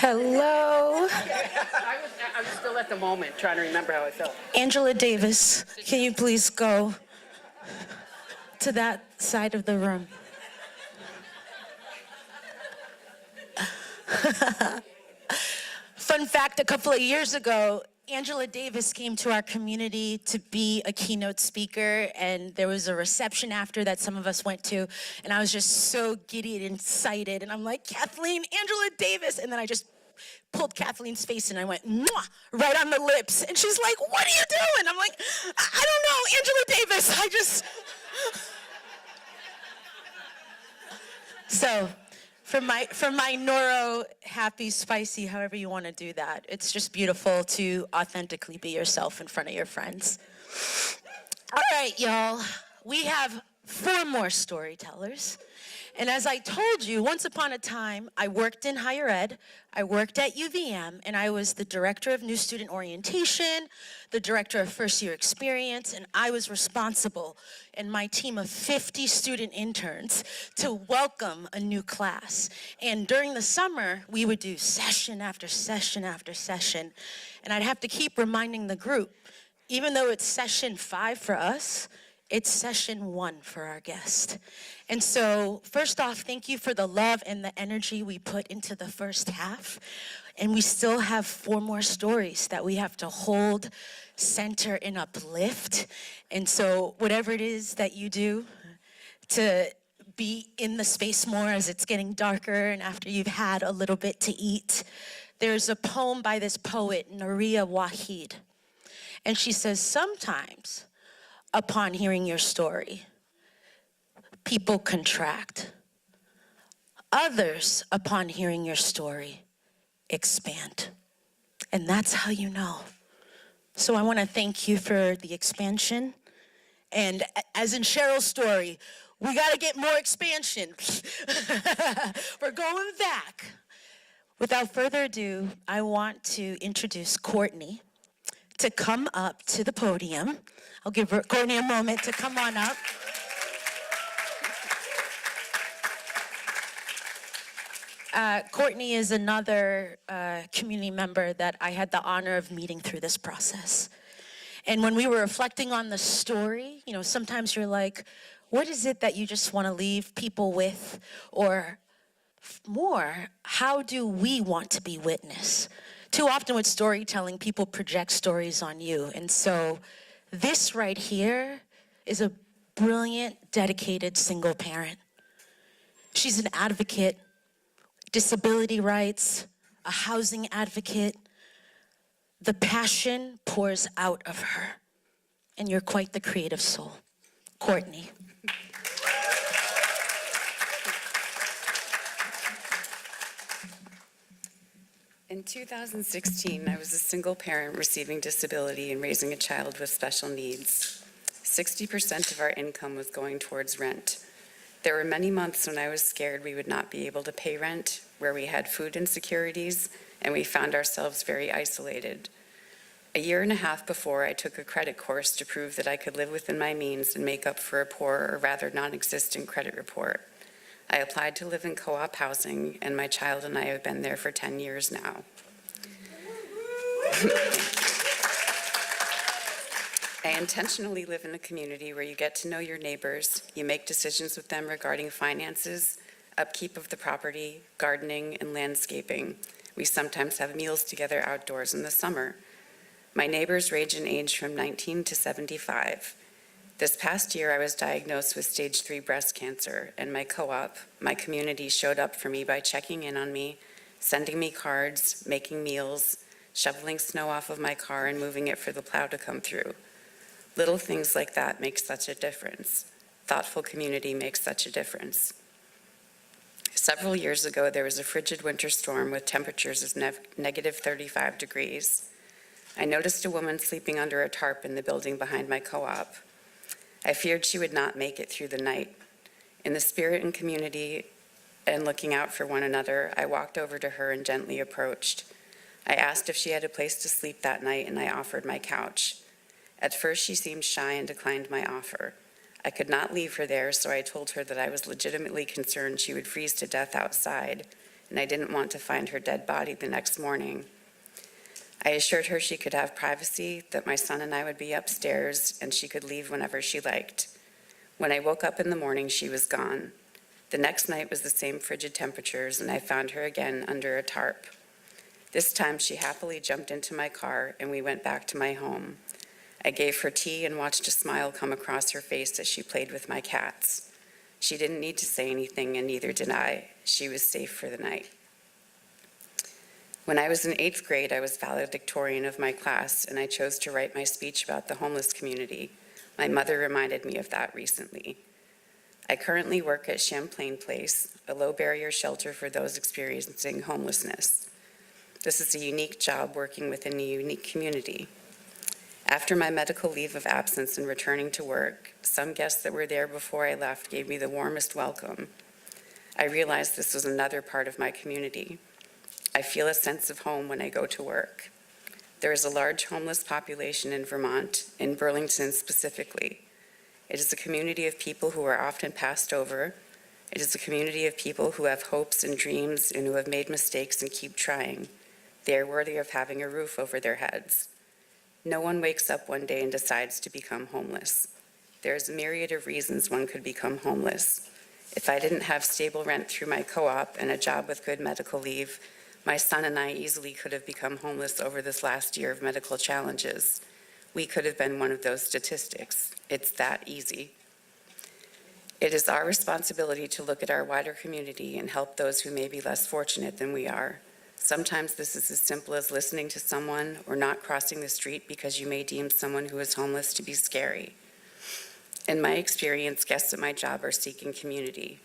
Speaker 4: Hello.
Speaker 2: I was still at the moment, trying to remember how I felt.
Speaker 4: Angela Davis, can you please go to that side of the room? Fun fact, a couple of years ago, Angela Davis came to our community to be a keynote speaker, and there was a reception after that some of us went to, and I was just so giddy and excited, and I'm like, Kathleen, Angela Davis, and then I just pulled Kathleen's face and I went, mwah, right on the lips, and she's like, what are you doing? I'm like, I don't know, Angela Davis, So, from my neuro, happy, spicy, however you want to do that, it's just beautiful to authentically be yourself in front of your friends. All right, y'all, we have 4 more storytellers, And as I told you, once upon a time, I worked in higher ed, I worked at UVM, and I was the director of new student orientation, the director of first year experience, and I was responsible in my team of 50 student interns to welcome a new class. And during the summer, we would do session after session after session, and I'd have to keep reminding the group, even though it's session 5 for us, it's session 1 for our guest. And so, first off, thank you for the love and the energy we put into the first half. And we still have 4 more stories that we have to hold, center, and uplift. And so, whatever it is that you do to be in the space more as it's getting darker and after you've had a little bit to eat, there's a poem by this poet, Nuria Wahid. And she says, sometimes, upon hearing your story, people contract. Others, upon hearing your story, expand. And that's how you know. So I want to thank you for the expansion. And as in Cheryl's story, we got to get more expansion. We're going back. Without further ado, I want to introduce Courtney to come up to the podium. I'll give Courtney a moment to come on up. Courtney is another community member that I had the honor of meeting through this process. And when we were reflecting on the story, you know, sometimes you're like, what is it that you just want to leave people with? Or more, how do we want to be witness? Too often with storytelling, people project stories on you. And so this right here is a brilliant, dedicated single parent. She's an advocate, disability rights, a housing advocate. The passion pours out of her, and you're quite the creative soul. Courtney.
Speaker 10: In 2016, I was a single parent receiving disability and raising a child with special needs. 60% of our income was going towards rent. There were many months when I was scared we would not be able to pay rent, where we had food insecurities, and we found ourselves very isolated. A year and a half before, I took a credit course to prove that I could live within my means and make up for a poor, or rather non-existent credit report. I applied to live in co-op housing, and my child and I have been there for 10 years now. I intentionally live in a community where you get to know your neighbors, you make decisions with them regarding finances, upkeep of the property, gardening, and landscaping. We sometimes have meals together outdoors in the summer. My neighbors range in age from 19 to 75. This past year, I was diagnosed with stage 3 breast cancer, and my co-op, my community, showed up for me by checking in on me, sending me cards, making meals, shoveling snow off of my car, and moving it for the plow to come through. Little things like that make such a difference. Thoughtful community makes such a difference. Several years ago, there was a frigid winter storm with temperatures of negative 35 degrees. I noticed a woman sleeping under a tarp in the building behind my co-op. I feared she would not make it through the night. In the spirit and community and looking out for one another, I walked over to her and gently approached. I asked if she had a place to sleep that night, and I offered my couch. At first, she seemed shy and declined my offer. I could not leave her there, so I told her that I was legitimately concerned she would freeze to death outside, and I didn't want to find her dead body the next morning. I assured her she could have privacy, that my son and I would be upstairs, and she could leave whenever she liked. When I woke up in the morning, she was gone. The next night was the same frigid temperatures, and I found her again under a tarp. This time, she happily jumped into my car, and we went back to my home. I gave her tea and watched a smile come across her face as she played with my cats. She didn't need to say anything, and neither did I. She was safe for the night. When I was in 8th grade, I was valedictorian of my class, and I chose to write my speech about the homeless community. My mother reminded me of that recently. I currently work at Champlain Place, a low-barrier shelter for those experiencing homelessness. This is a unique job working within a unique community. After my medical leave of absence and returning to work, some guests that were there before I left gave me the warmest welcome. I realized this was another part of my community. I feel a sense of home when I go to work. There is a large homeless population in Vermont, in Burlington specifically. It is a community of people who are often passed over. It is a community of people who have hopes and dreams and who have made mistakes and keep trying. They are worthy of having a roof over their heads. No one wakes up one day and decides to become homeless. There's a myriad of reasons one could become homeless. If I didn't have stable rent through my co-op and a job with good medical leave, my son and I easily could have become homeless over this last year of medical challenges. We could have been one of those statistics. It's that easy. It is our responsibility to look at our wider community and help those who may be less fortunate than we are. Sometimes this is as simple as listening to someone or not crossing the street because you may deem someone who is homeless to be scary. In my experience, guests at my job are seeking community.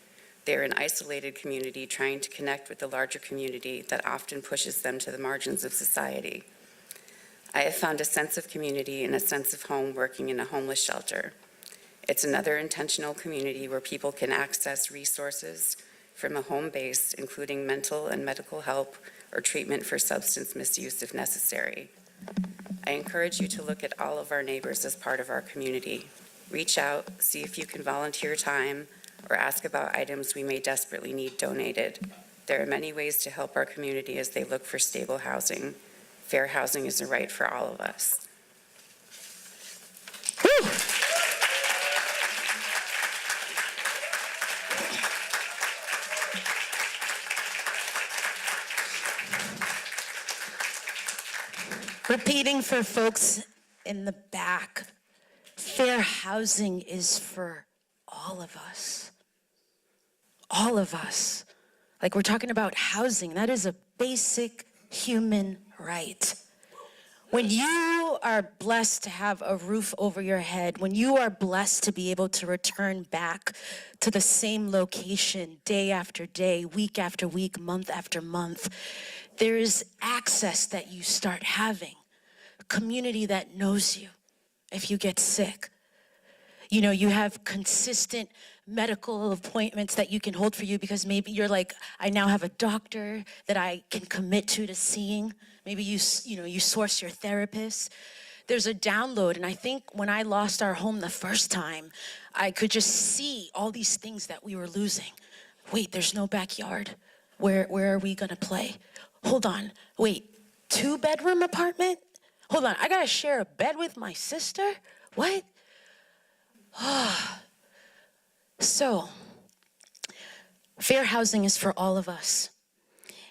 Speaker 10: They're an isolated community trying to connect with the larger community that often pushes them to the margins of society. I have found a sense of community and a sense of home working in a homeless shelter. It's another intentional community where people can access resources from a home base, including mental and medical help or treatment for substance misuse if necessary. I encourage you to look at all of our neighbors as part of our community. Reach out, see if you can volunteer time, or ask about items we may desperately need donated. There are many ways to help our community as they look for stable housing. Fair housing is a right for all of us.
Speaker 4: Repeating for folks in the back, fair housing is for all of us. All of us. Like, we're talking about housing. That is a basic human right. When you are blessed to have a roof over your head, when you are blessed to be able to return back to the same location day after day, week after week, month after month, there is access that you start having, a community that knows you if you get sick. You know, you have consistent medical appointments that you can hold for you because maybe you're like, I now have a doctor that I can commit to seeing. Maybe you source your therapist. There's a download, and I think when I lost our home the first time, I could just see all these things that we were losing. Wait, there's no backyard. Where are we gonna play? Hold on, wait, 2-bedroom apartment? Hold on, I gotta share a bed with my sister? What? So, fair housing is for all of us.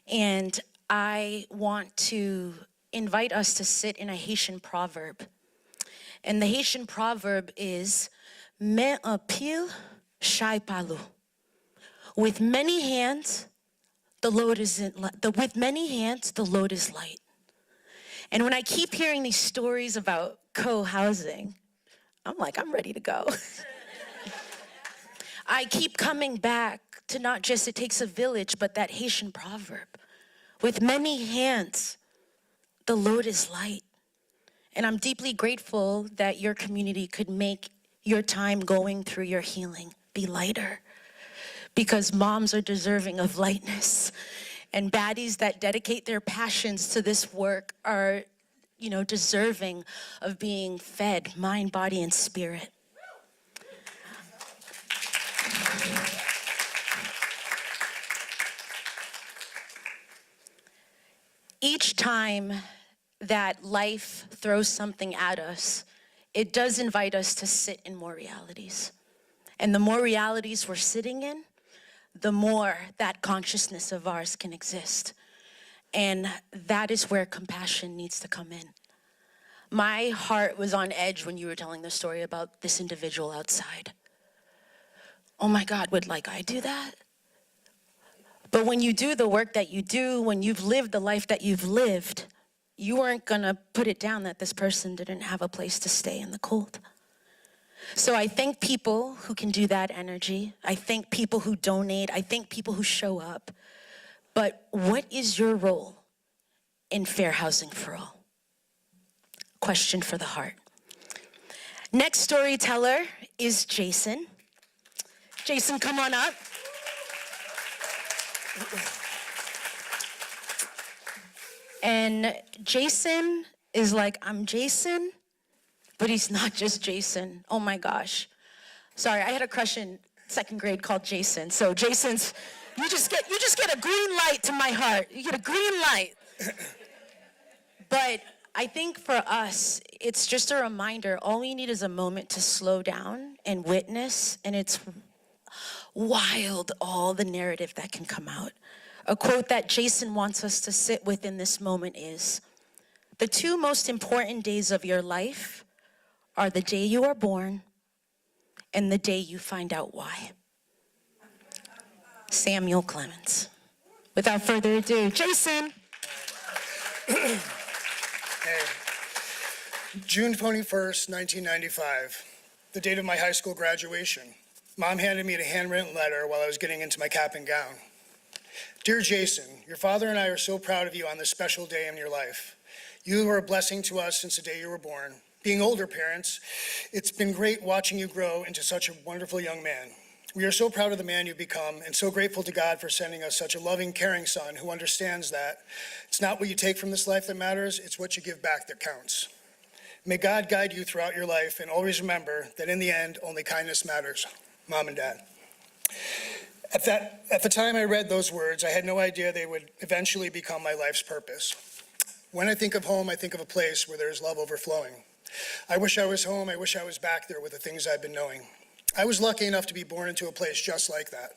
Speaker 4: And I want to invite us to sit in a Haitian proverb. And the Haitian proverb is, "Mais un pile, chai palu." With many hands, the load is light. And when I keep hearing these stories about co-housing, I'm like, I'm ready to go. I keep coming back to not just it takes a village, but that Haitian proverb. With many hands, the load is light. And I'm deeply grateful that your community could make your time going through your healing be lighter. Because moms are deserving of lightness. And baddies that dedicate their passions to this work are, deserving of being fed mind, body, and spirit. Each time that life throws something at us, it does invite us to sit in more realities. And the more realities we're sitting in, the more that consciousness of ours can exist. And that is where compassion needs to come in. My heart was on edge when you were telling the story about this individual outside. Oh my God, would I do that? But when you do the work that you do, when you've lived the life that you've lived, you weren't gonna put it down that this person didn't have a place to stay in the cold. So I thank people who can do that energy. I thank people who donate. I thank people who show up. But what is your role in fair housing for all? Question for the heart. Next storyteller is Jason. Jason, come on up. And Jason is like, I'm Jason, but he's not just Jason. Oh my gosh. Sorry, I had a crush in second grade called Jason. So Jason's, you just get a green light to my heart. You get a green light. But I think for us, it's just a reminder, all we need is a moment to slow down and witness, and it's wild, all the narrative that can come out. A quote that Jason wants us to sit with in this moment is, the two most important days of your life are the day you are born and the day you find out why. Samuel Clemens. Without further ado, Jason.
Speaker 11: Hey. June 21st, 1995, the date of my high school graduation. Mom handed me a handwritten letter while I was getting into my cap and gown. Dear Jason, your father and I are so proud of you on this special day in your life. You are a blessing to us since the day you were born. Being older parents, it's been great watching you grow into such a wonderful young man. We are so proud of the man you've become and so grateful to God for sending us such a loving, caring son who understands that it's not what you take from this life that matters, it's what you give back that counts. May God guide you throughout your life, and always remember that in the end, only kindness matters. Mom and Dad. At the time I read those words, I had no idea they would eventually become my life's purpose. When I think of home, I think of a place where there's love overflowing. I wish I was home. I wish I was back there with the things I've been knowing. I was lucky enough to be born into a place just like that.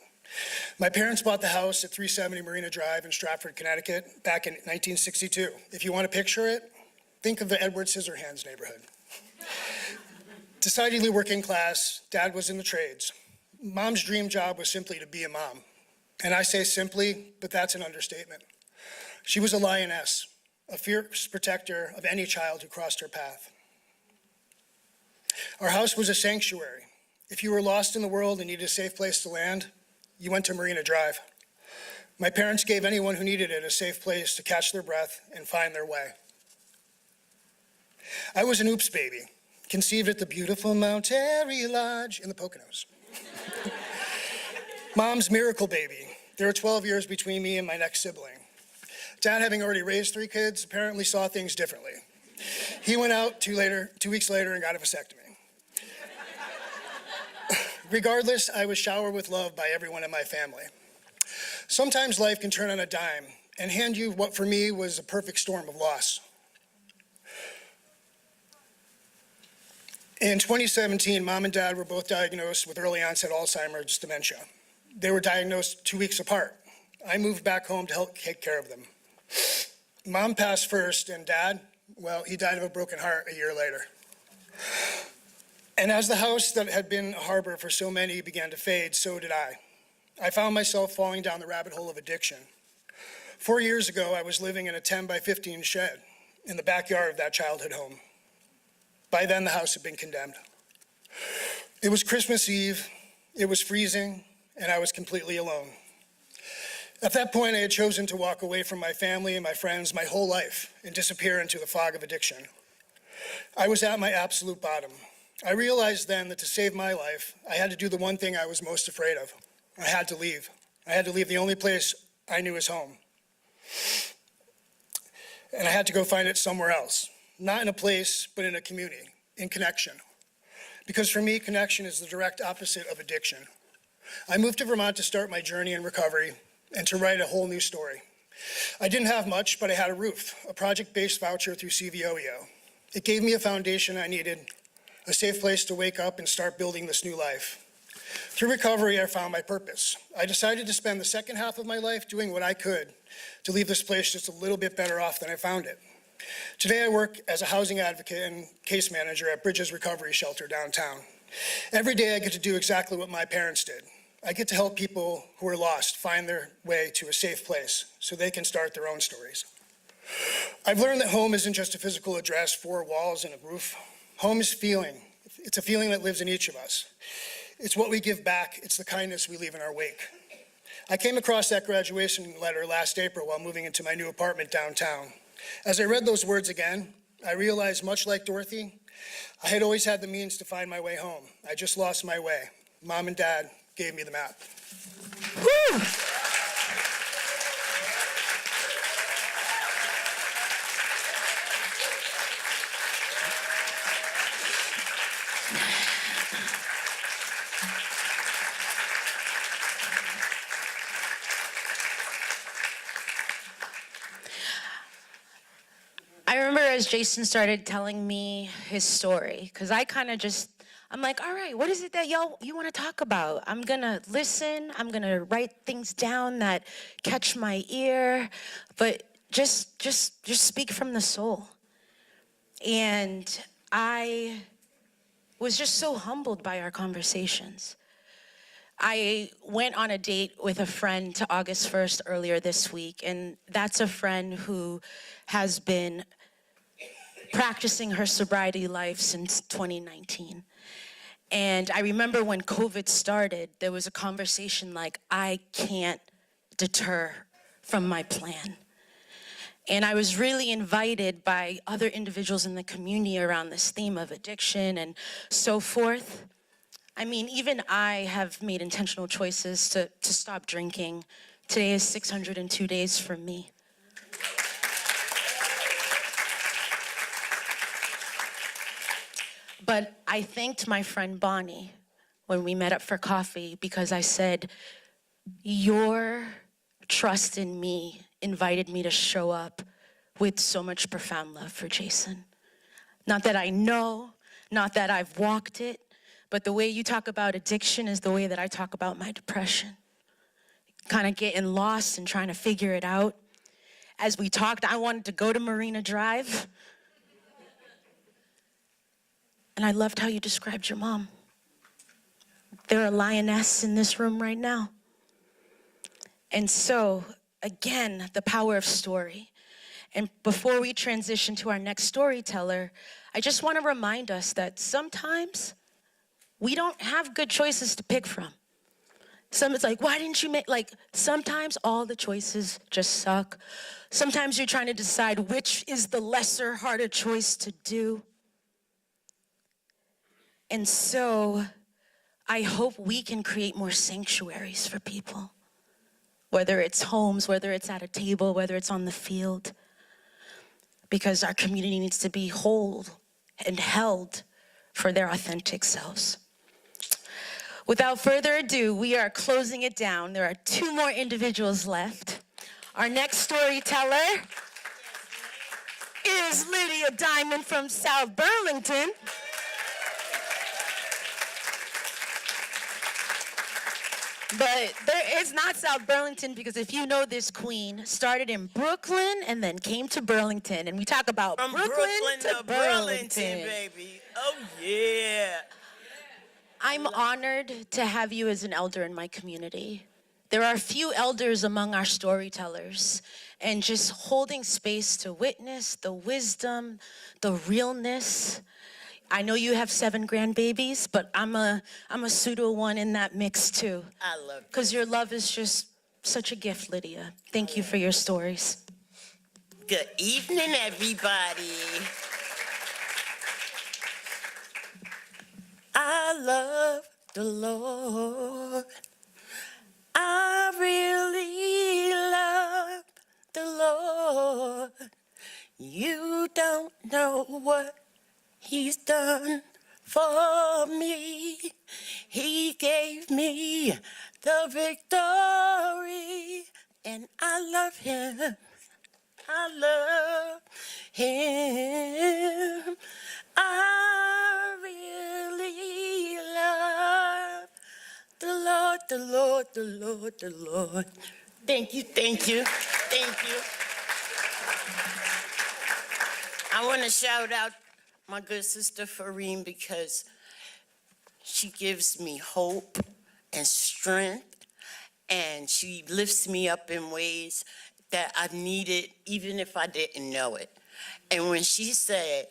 Speaker 11: My parents bought the house at 370 Marina Drive in Stratford, Connecticut, back in 1962. If you want to picture it, think of the Edward Scissorhands neighborhood. Decidedly working class, Dad was in the trades. Mom's dream job was simply to be a mom. And I say simply, but that's an understatement. She was a lioness, a fierce protector of any child who crossed her path. Our house was a sanctuary. If you were lost in the world and needed a safe place to land, you went to Marina Drive. My parents gave anyone who needed it a safe place to catch their breath and find their way. I was an oops baby, conceived at the beautiful Mount Airy Lodge in the Poconos. Mom's miracle baby. There were 12 years between me and my next sibling. Dad, having already raised 3 kids, apparently saw things differently. He went out 2 weeks later and got a vasectomy. Regardless, I was showered with love by everyone in my family. Sometimes life can turn on a dime and hand you what for me was a perfect storm of loss. In 2017, Mom and Dad were both diagnosed with early onset Alzheimer's dementia. They were diagnosed 2 weeks apart. I moved back home to help take care of them. Mom passed first, and Dad, well, he died of a broken heart a year later. And as the house that had been a harbor for so many began to fade, so did I. I found myself falling down the rabbit hole of addiction. 4 years ago, I was living in a 10 by 15 shed in the backyard of that childhood home. By then, the house had been condemned. It was Christmas Eve, it was freezing, and I was completely alone. At that point, I had chosen to walk away from my family and my friends my whole life and disappear into the fog of addiction. I was at my absolute bottom. I realized then that to save my life, I had to do the one thing I was most afraid of. I had to leave. I had to leave the only place I knew as home. And I had to go find it somewhere else. Not in a place, but in a community, in connection. Because for me, connection is the direct opposite of addiction. I moved to Vermont to start my journey in recovery and to write a whole new story. I didn't have much, but I had a roof, a project-based voucher through CVOEO. It gave me a foundation I needed, a safe place to wake up and start building this new life. Through recovery, I found my purpose. I decided to spend the second half of my life doing what I could to leave this place just a little bit better off than I found it. Today, I work as a housing advocate and case manager at Bridges Recovery Shelter downtown. Every day, I get to do exactly what my parents did. I get to help people who are lost find their way to a safe place so they can start their own stories. I've learned that home isn't just a physical address, 4 walls and a roof. Home is feeling. It's a feeling that lives in each of us. It's what we give back. It's the kindness we leave in our wake. I came across that graduation letter last April while moving into my new apartment downtown. As I read those words again, I realized, much like Dorothy, I had always had the means to find my way home. I just lost my way. Mom and Dad gave me the map.
Speaker 4: Woo! as Jason started telling me his story, because I kind of just, I'm like, all right, what is it that you want to talk about? I'm going to listen. I'm going to write things down that catch my ear, but just speak from the soul. And I was just so humbled by our conversations. I went on a date with a friend to August 1st earlier this week, and that's a friend who has been practicing her sobriety life since 2019. And I remember when COVID started, there was a conversation like, I can't deter from my plan. And I was really invited by other individuals in the community around this theme of addiction and so forth. I mean, even I have made intentional choices to stop drinking. Today is 602 days for me. But I thanked my friend Bonnie when we met up for coffee because I said, your trust in me invited me to show up with so much profound love for Jason. Not that I know, not that I've walked it, but the way you talk about addiction is the way that I talk about my depression. Kind of getting lost and trying to figure it out. As we talked, I wanted to go to Marina Drive. And I loved how you described your mom. There are lionesses in this room right now. And so, again, the power of story. And before we transition to our next storyteller, I just want to remind us that sometimes we don't have good choices to pick from. It's like, why didn't you make, like, sometimes all the choices just suck. Sometimes you're trying to decide which is the lesser, harder choice to do. And so I hope we can create more sanctuaries for people, whether it's homes, whether it's at a table, whether it's on the field, because our community needs to be whole and held for their authentic selves. Without further ado, we are closing it down. There are 2 more individuals left. Our next storyteller is Lydia Diamond from South Burlington. But it's not South Burlington, because if you know, this queen started in Brooklyn and then came to Burlington. And we talk about
Speaker 8: From
Speaker 4: Brooklyn to
Speaker 8: Burlington, baby. Oh, yeah.
Speaker 4: I'm honored to have you as an elder in my community. There are few elders among our storytellers, and just holding space to witness the wisdom, the realness. I know you have 7 grandbabies, but I'm a pseudo one in that mix too.
Speaker 8: I love it.
Speaker 4: Because your love is just such a gift, Lydia. Thank you for your stories.
Speaker 8: Good evening, everybody. I love the Lord. I really love the Lord. You don't know what He's done for me. He gave me the victory, and I love Him. I love Him. I really love the Lord, the Lord, the Lord, the Lord. Thank you, thank you, thank you. I want to shout out my good sister Fareen, because she gives me hope and strength, and she lifts me up in ways that I've needed even if I didn't know it. And when she said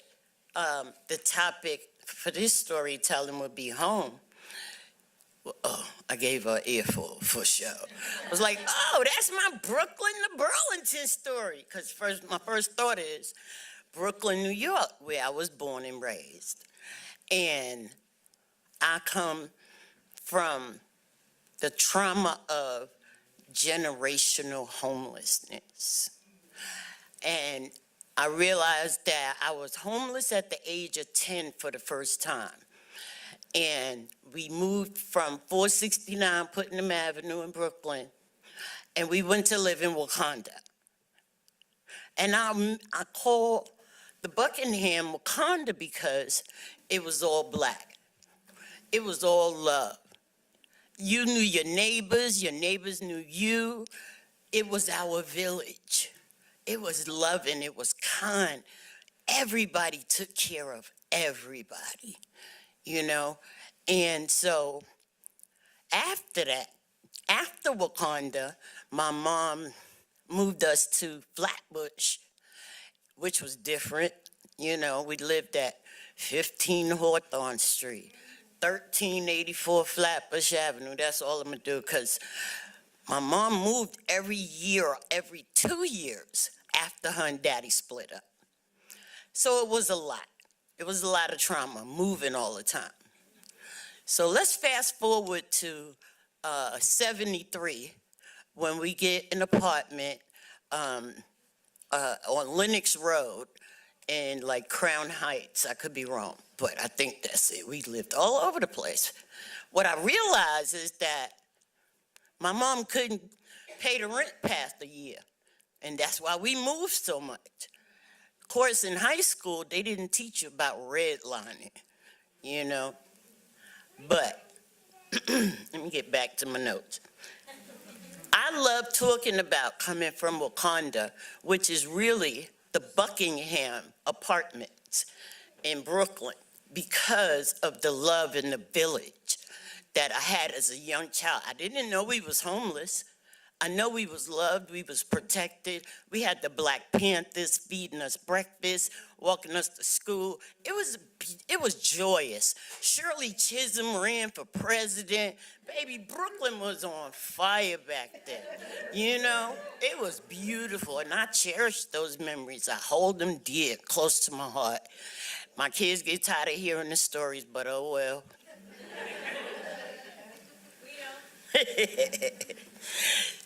Speaker 8: the topic for this storytelling would be home, I gave her an earful for sure. I was like, oh, that's my Brooklyn to Burlington story. Because my first thought is Brooklyn, New York, where I was born and raised. And I come from the trauma of generational homelessness. And I realized that I was homeless at the age of 10 for the first time. And we moved from 469 Putnam Avenue in Brooklyn, and we went to live in Wakanda. And I call
Speaker 12: the Buckingham Wakanda because it was all black. It was all love. You knew your neighbors knew you. It was our village. It was loving, it was kind. Everybody took care of everybody, you know? And so after that, after Wakanda, my mom moved us to Flatbush, which was different. You know, we lived at 15 Hawthorne Street, 1384 Flatbush Avenue. That's all I'm gonna do, because my mom moved every year, every 2 years after her and daddy split up. So it was a lot. It was a lot of trauma, moving all the time. So let's fast forward to 73, when we get an apartment on Lenox Road in like Crown Heights. I could be wrong, but I think that's it. We lived all over the place. What I realized is that my mom couldn't pay the rent past a year, and that's why we moved so much. Of course, in high school, they didn't teach you about redlining, you know, but let me get back to my notes. I love talking about coming from Wakanda, which is really the Buckingham Apartments in Brooklyn, because of the love in the village that I had as a young child. I didn't know we was homeless. I know we was loved, we was protected. We had the Black Panthers feeding us breakfast, walking us to school. It was joyous. Shirley Chisholm ran for president. Baby, Brooklyn was on fire back then. You know, it was beautiful, and I cherish those memories. I hold them dear, close to my heart. My kids get tired of hearing the stories, but oh well.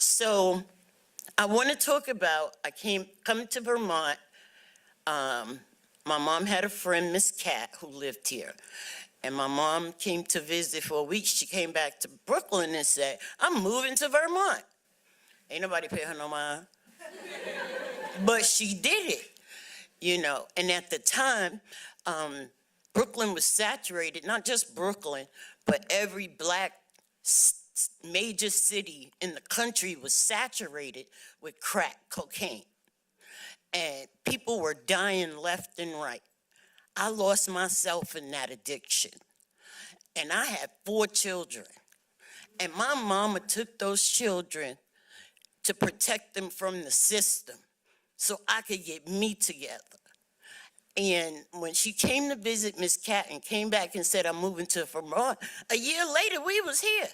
Speaker 12: So I want to talk about, come to Vermont. My mom had a friend, Miss Cat, who lived here. And my mom came to visit for a week. She came back to Brooklyn and said, I'm moving to Vermont. Ain't nobody pay her no mind. But she did it, you know. And at the time, Brooklyn was saturated, not just Brooklyn, but every black major city in the country was saturated with crack cocaine. And people were dying left and right. I lost myself in that addiction. And I had 4 children. And my mama took those children to protect them from the system so I could get me together. And when she came to visit Miss Cat and came back and said, I'm moving to Vermont, a year later, we was here.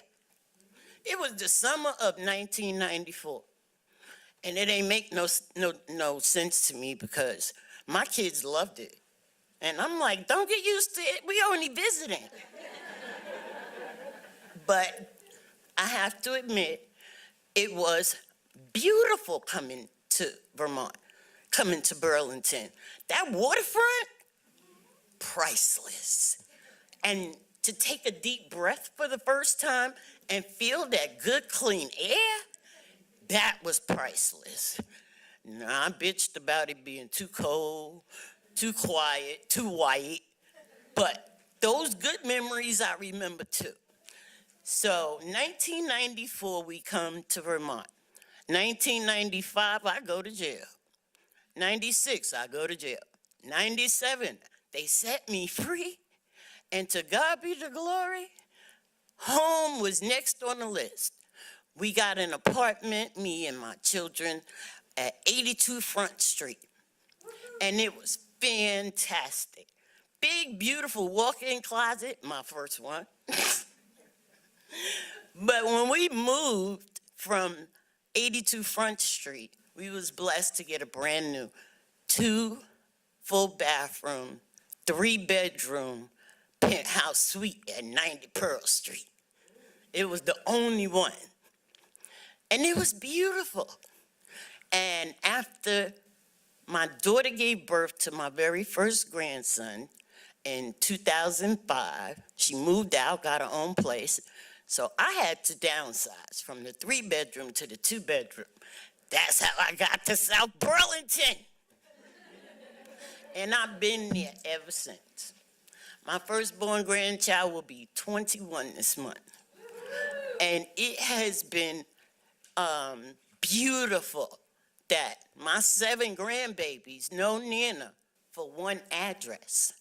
Speaker 12: It was the summer of 1994. And it ain't make no sense to me because my kids loved it. And I'm like, don't get used to it. We only visiting. But I have to admit, it was beautiful coming to Vermont, coming to Burlington. That waterfront, priceless. And to take a deep breath for the first time and feel that good, clean air, that was priceless. Now, I bitched about it being too cold, too quiet, too white, but those good memories I remember too. So 1994, we come to Vermont. 1995, I go to jail. 96, I go to jail. 97, they set me free. And to God be the glory, home was next on the list. We got an apartment, me and my children, at 82 Front Street. And it was fantastic. Big, beautiful walk-in closet, my first one. But when we moved from 82 Front Street, we was blessed to get a brand new 2 full bathroom, 3 bedroom penthouse suite at 90 Pearl Street. It was the only one. And it was beautiful. And after my daughter gave birth to my very first grandson in 2005, she moved out, got her own place. So I had to downsize from the 3 bedroom to the 2 bedroom. That's how I got to South Burlington. And I've been there ever since. My firstborn grandchild will be 21 this month. And it has been beautiful that my 7 grandbabies know Nana for one address.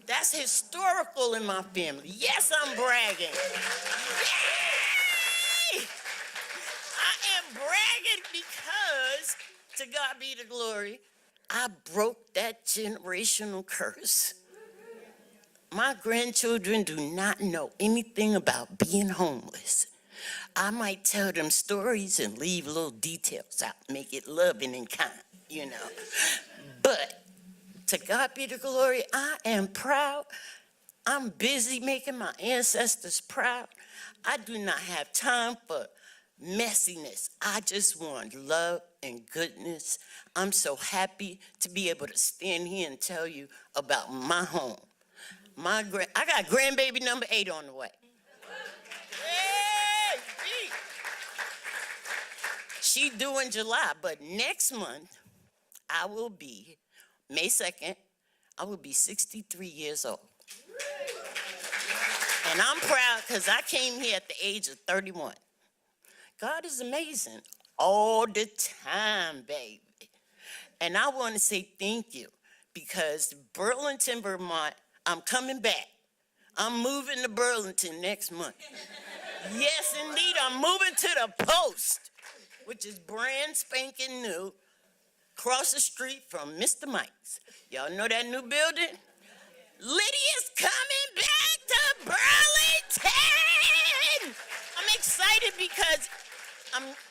Speaker 12: That's historical in my family. Yes, I'm bragging. Yay! I am bragging because, to God be the glory, I broke that generational curse. My grandchildren do not know anything about being homeless. I might tell them stories and leave little details out, make it loving and kind, you know. But to God be the glory, I am proud. I'm busy making my ancestors proud. I do not have time for messiness. I just want love and goodness. I'm so happy to be able to stand here and tell you about my home. I got grandbaby number 8 on the way. Hey, she due in July, but next month, I will be, May 2nd, I will be 63 years old. And I'm proud because I came here at the age of 31. God is amazing all the time, baby. And I want to say thank you because Burlington, Vermont, I'm coming back. I'm moving to Burlington next month. Yes, indeed, I'm moving to the Post, which is brand spanking new, across the street from Mr. Mike's. Y'all know that new building? Lydia's coming back to Burlington! I'm excited because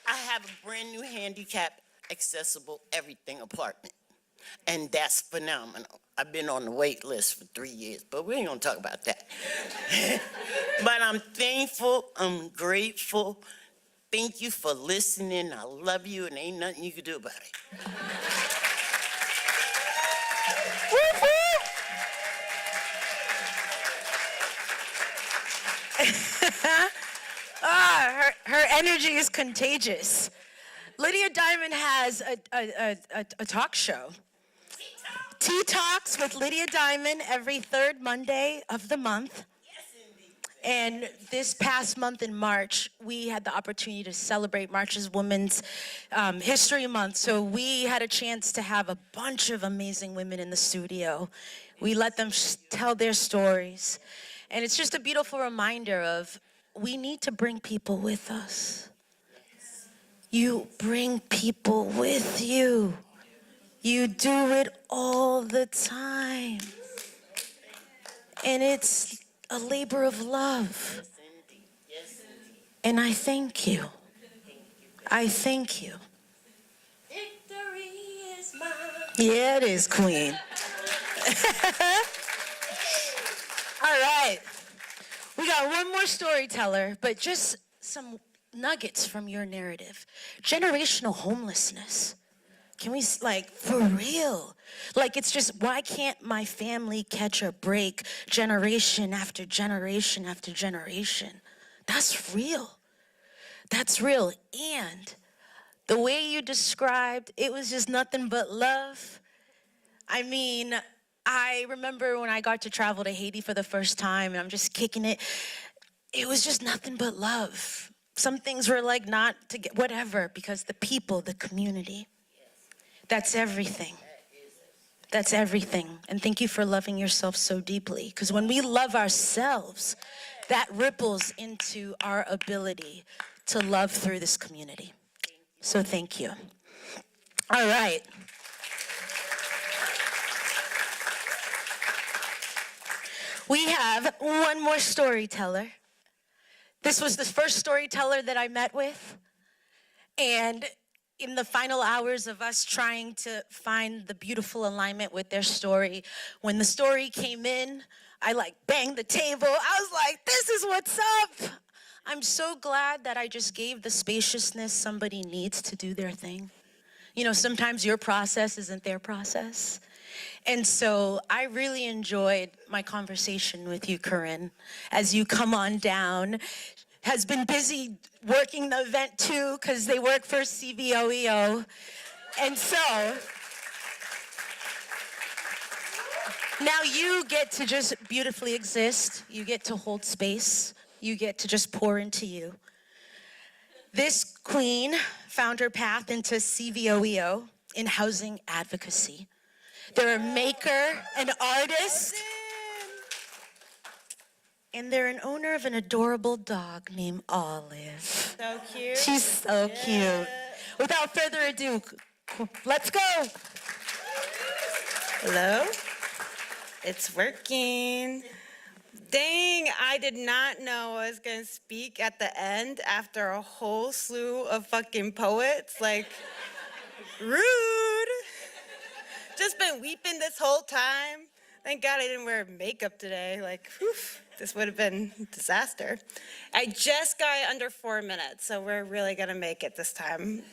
Speaker 12: I have a brand new handicap accessible everything apartment. And that's phenomenal. I've been on the wait list for 3 years, but we ain't gonna talk about that. But I'm thankful, I'm grateful. Thank you for listening. I love you, and ain't nothing you can do about it.
Speaker 4: Her energy is contagious. Lydia Diamond has a talk show. Tea Talks with Lydia Diamond every 3rd Monday of the month. And this past month in March, we had the opportunity to celebrate March as Women's History Month. So we had a chance to have a bunch of amazing women in the studio. We let them tell their stories. And it's just a beautiful reminder of we need to bring people with us. You bring people with you. You do it all the time. And it's a labor of love. And I thank you. I thank you.
Speaker 12: Victory is mine.
Speaker 4: Yeah, it is, Queen. All right. We got one more storyteller, but just some nuggets from your narrative. Generational homelessness. Can we, like, for real? Like, it's just, why can't my family catch a break generation after generation after generation? That's real. That's real. And the way you described, it was just nothing but love. I mean, I remember when I got to travel to Haiti for the first time, and I'm just kicking it. It was just nothing but love. Some things were like not to get, whatever, because the people, the community. That's everything. That's everything. And thank you for loving yourself so deeply. Because when we love ourselves, that ripples into our ability to love through this community. So thank you. All right. We have one more storyteller. This was the first storyteller that I met with. And in the final hours of us trying to find the beautiful alignment with their story, when the story came in, I like banged the table. I was like, this is what's up. I'm so glad that I just gave the spaciousness somebody needs to do their thing. You know, sometimes your process isn't their process. And so I really enjoyed my conversation with you, Corinne, as you come on down. Has been busy working the event too, because they work for CVOEO. And so, Now you get to just beautifully exist. You get to hold space. You get to just pour into you. This queen found her path into CVOEO in housing advocacy. They're a maker, an artist, and they're an owner of an adorable dog named Olive.
Speaker 8: So cute.
Speaker 4: She's so cute. Without further ado, let's go.
Speaker 8: Hello? It's working. Dang, I did not know I was going to speak at the end after a whole slew of fucking poets. Like, rude. Just been weeping this whole time. Thank God I didn't wear makeup today. Like, whew, this would have been a disaster. I just got it under 4 minutes, so we're really going to make it this time.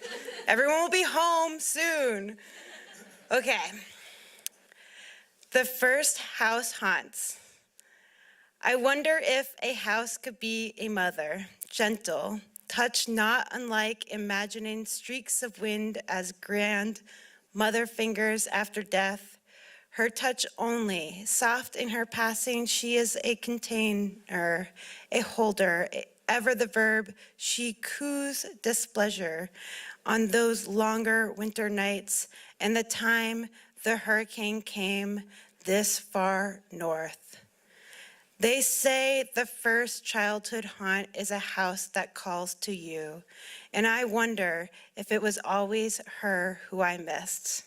Speaker 8: Everyone will be home soon. Okay. The first house haunts. I wonder if a house could be a mother, gentle, touch not unlike imagining streaks of wind as grand mother fingers after death. Her touch only, soft in her passing, she is a container, a holder, ever the verb, she coos displeasure on those longer winter nights and the time the hurricane came this far north. They say the first childhood haunt is a house that calls to you, and I wonder if it was always her who I missed.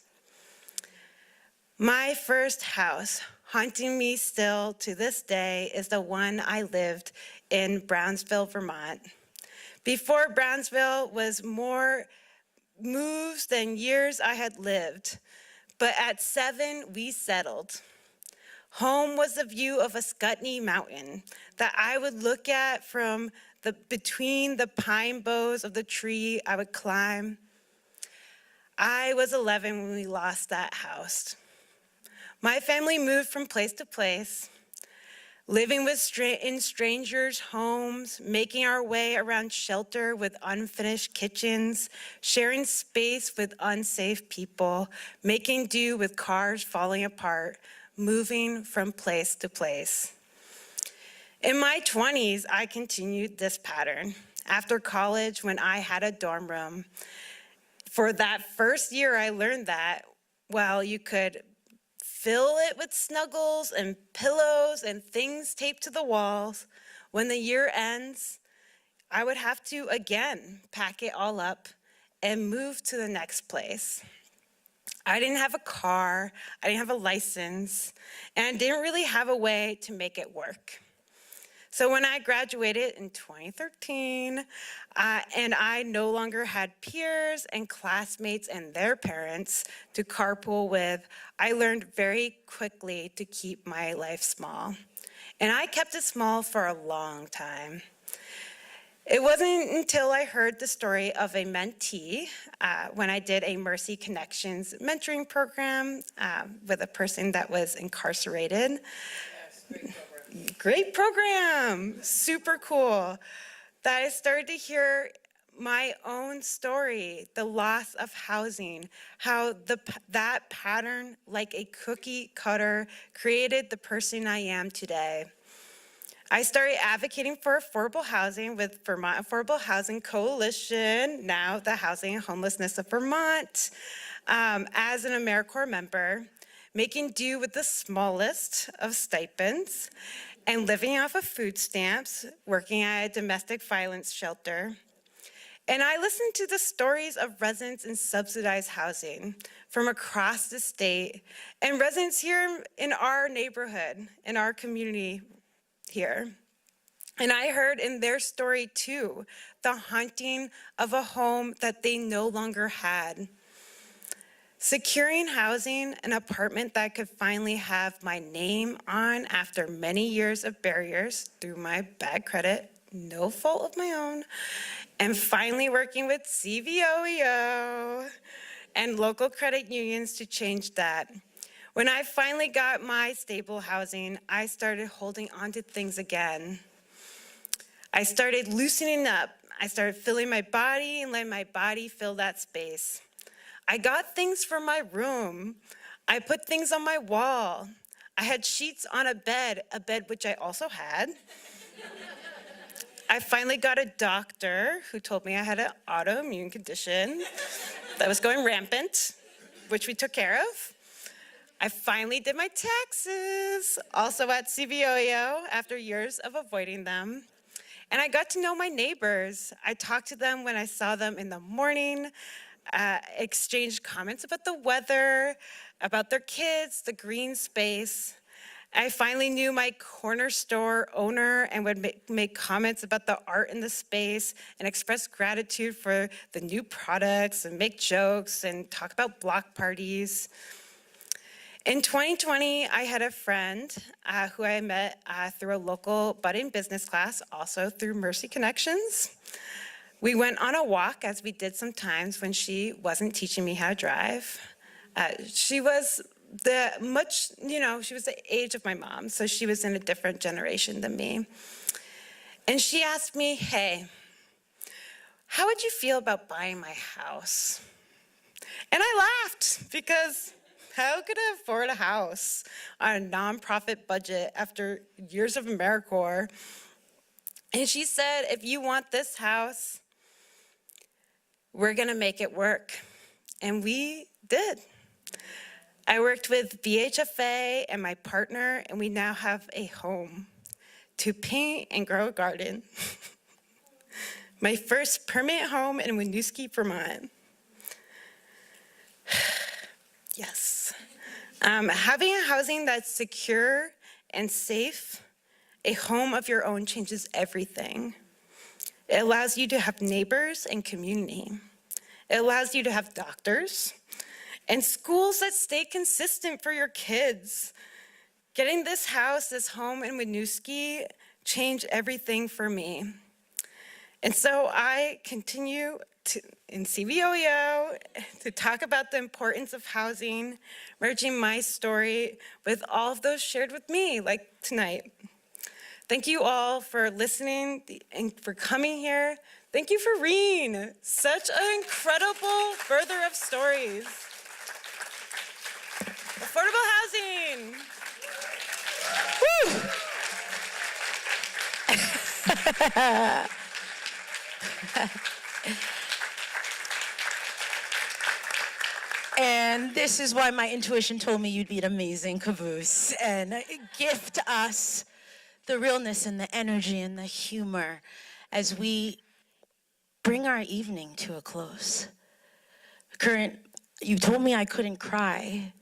Speaker 8: My first house, haunting me still to this day, is the one I lived in Brownsville, Vermont. Before Brownsville was more moves than years I had lived, but at 7 we settled. Home was the view of a Scutney mountain that I would look at from between the pine boughs of the tree I would climb. I was 11 when we lost that house. My family moved from place to place, living in strangers' homes, making our way around shelter with unfinished kitchens, sharing space with unsafe people, making do with cars falling apart, moving from place to place. In my 20s, I continued this pattern. After college, when I had a dorm room, for that first year, I learned that, well, you could fill it with snuggles and pillows and things taped to the walls. When the year ends, I would have to, again, pack it all up and move to the next place. I didn't have a car, I didn't have a license, and I didn't really have a way to make it work. So when I graduated in 2013, and I no longer had peers and classmates and their parents to carpool with, I learned very quickly to keep my life small. And I kept it small for a long time. It wasn't until I heard the story of a mentee when I did a Mercy Connections mentoring program with a person that was incarcerated. Yes, great program, super cool, that I started to hear my own story, the loss of housing, how that pattern, like a cookie cutter, created the person I am today. I started advocating for affordable housing with Vermont Affordable Housing Coalition, now the Housing and Homelessness of Vermont, as an AmeriCorps member, making do with the smallest of stipends and living off of food stamps, working at a domestic violence shelter. And I listened to the stories of residents in subsidized housing from across the state and residents here in our neighborhood, in our community here. And I heard in their story too, the haunting of a home that they no longer had. Securing housing, an apartment that could finally have my name on after many years of barriers through my bad credit, no fault of my own, and finally working with CVOEO and local credit unions to change that. When I finally got my stable housing, I started holding on to things again. I started loosening up. I started filling my body and letting my body fill that space. I got things from my room. I put things on my wall.
Speaker 13: I had sheets on a bed which I also had. I finally got a doctor who told me I had an autoimmune condition that was going rampant, which we took care of. I finally did my taxes, also at CVOEO, after years of avoiding them. And I got to know my neighbors. I talked to them when I saw them in the morning, exchanged comments about the weather, about their kids, the green space. I finally knew my corner store owner and would make comments about the art in the space and express gratitude for the new products and make jokes and talk about block parties. In 2020, I had a friend who I met through a local budding business class, also through Mercy Connections. We went on a walk, as we did sometimes when she wasn't teaching me how to drive. She was she was the age of my mom, so she was in a different generation than me. And she asked me, hey, how would you feel about buying my house? And I laughed because how could I afford a house on a nonprofit budget after years of AmeriCorps? And she said, if you want this house, we're gonna make it work. And we did. I worked with VHFA and my partner, and we now have a home to paint and grow a garden. My first permanent home in Winooski, Vermont. Yes. Having a housing that's secure and safe, a home of your own changes everything. It allows you to have neighbors and community. It allows you to have doctors and schools that stay consistent for your kids. Getting this house, this home in Winooski changed everything for me. And so I continue in CVOEO to talk about the importance of housing, merging my story with all of those shared with me, like tonight. Thank you all for listening and for coming here. Thank you for Reen, such an incredible further of stories. Affordable housing. Woo!
Speaker 4: And this is why my intuition told me you'd be an amazing caboose and gift us the realness and the energy and the humor as we bring our evening to a close. Current, you told me I couldn't cry.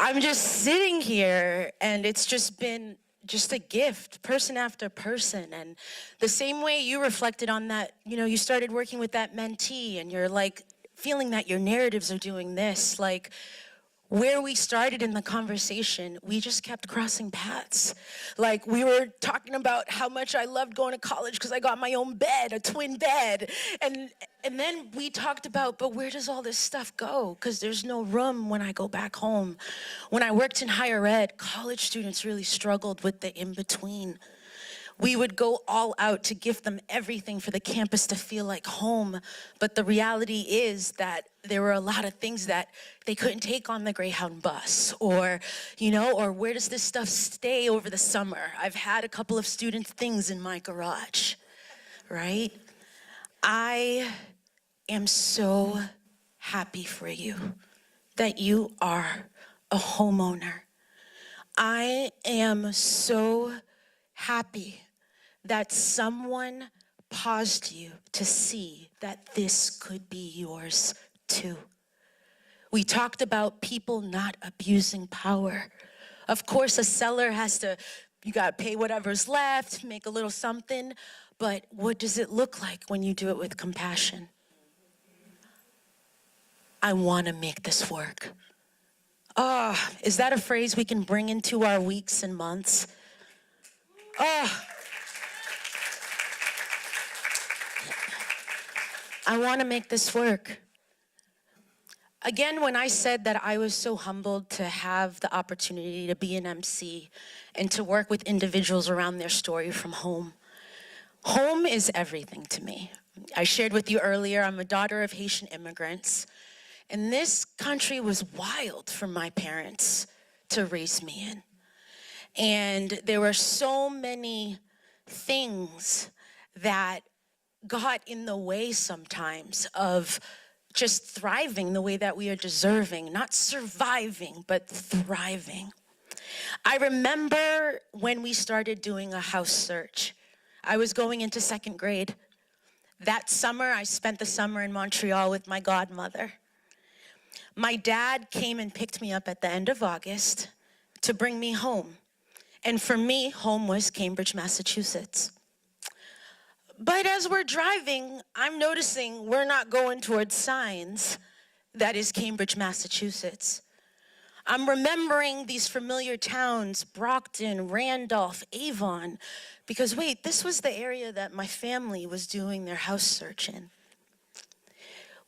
Speaker 4: I'm just sitting here and it's just been just a gift, person after person. And the same way you reflected on that, you started working with that mentee and you're like feeling that your narratives are doing this, like where we started in the conversation, we just kept crossing paths. Like we were talking about how much I loved going to college because I got my own bed, a twin bed. And then we talked about, but where does all this stuff go? Because there's no room when I go back home. When I worked in higher ed, college students really struggled with the in-between. We would go all out to give them everything for the campus to feel like home. But the reality is that there were a lot of things that they couldn't take on the Greyhound bus or where does this stuff stay over the summer? I've had a couple of students' things in my garage, right? I am so happy for you that you are a homeowner. I am so happy that someone paused you to see that this could be yours too. We talked about people not abusing power. Of course, a seller you gotta pay whatever's left, make a little something, but what does it look like when you do it with compassion? I wanna make this work. Is that a phrase we can bring into our weeks and months? I want to make this work. Again, when I said that I was so humbled to have the opportunity to be an MC and to work with individuals around their story from home. Home is everything to me. I shared with you earlier, I'm a daughter of Haitian immigrants, and this country was wild for my parents to raise me in. And there were so many things that got in the way sometimes of just thriving the way that we are deserving, not surviving, but thriving. I remember when we started doing a house search. I was going into 2nd grade. That summer, I spent the summer in Montreal with my godmother. My dad came and picked me up at the end of August to bring me home. And for me, home was Cambridge, Massachusetts. But as we're driving, I'm noticing we're not going towards signs that is Cambridge, Massachusetts. I'm remembering these familiar towns, Brockton, Randolph, Avon, because wait, this was the area that my family was doing their house search in.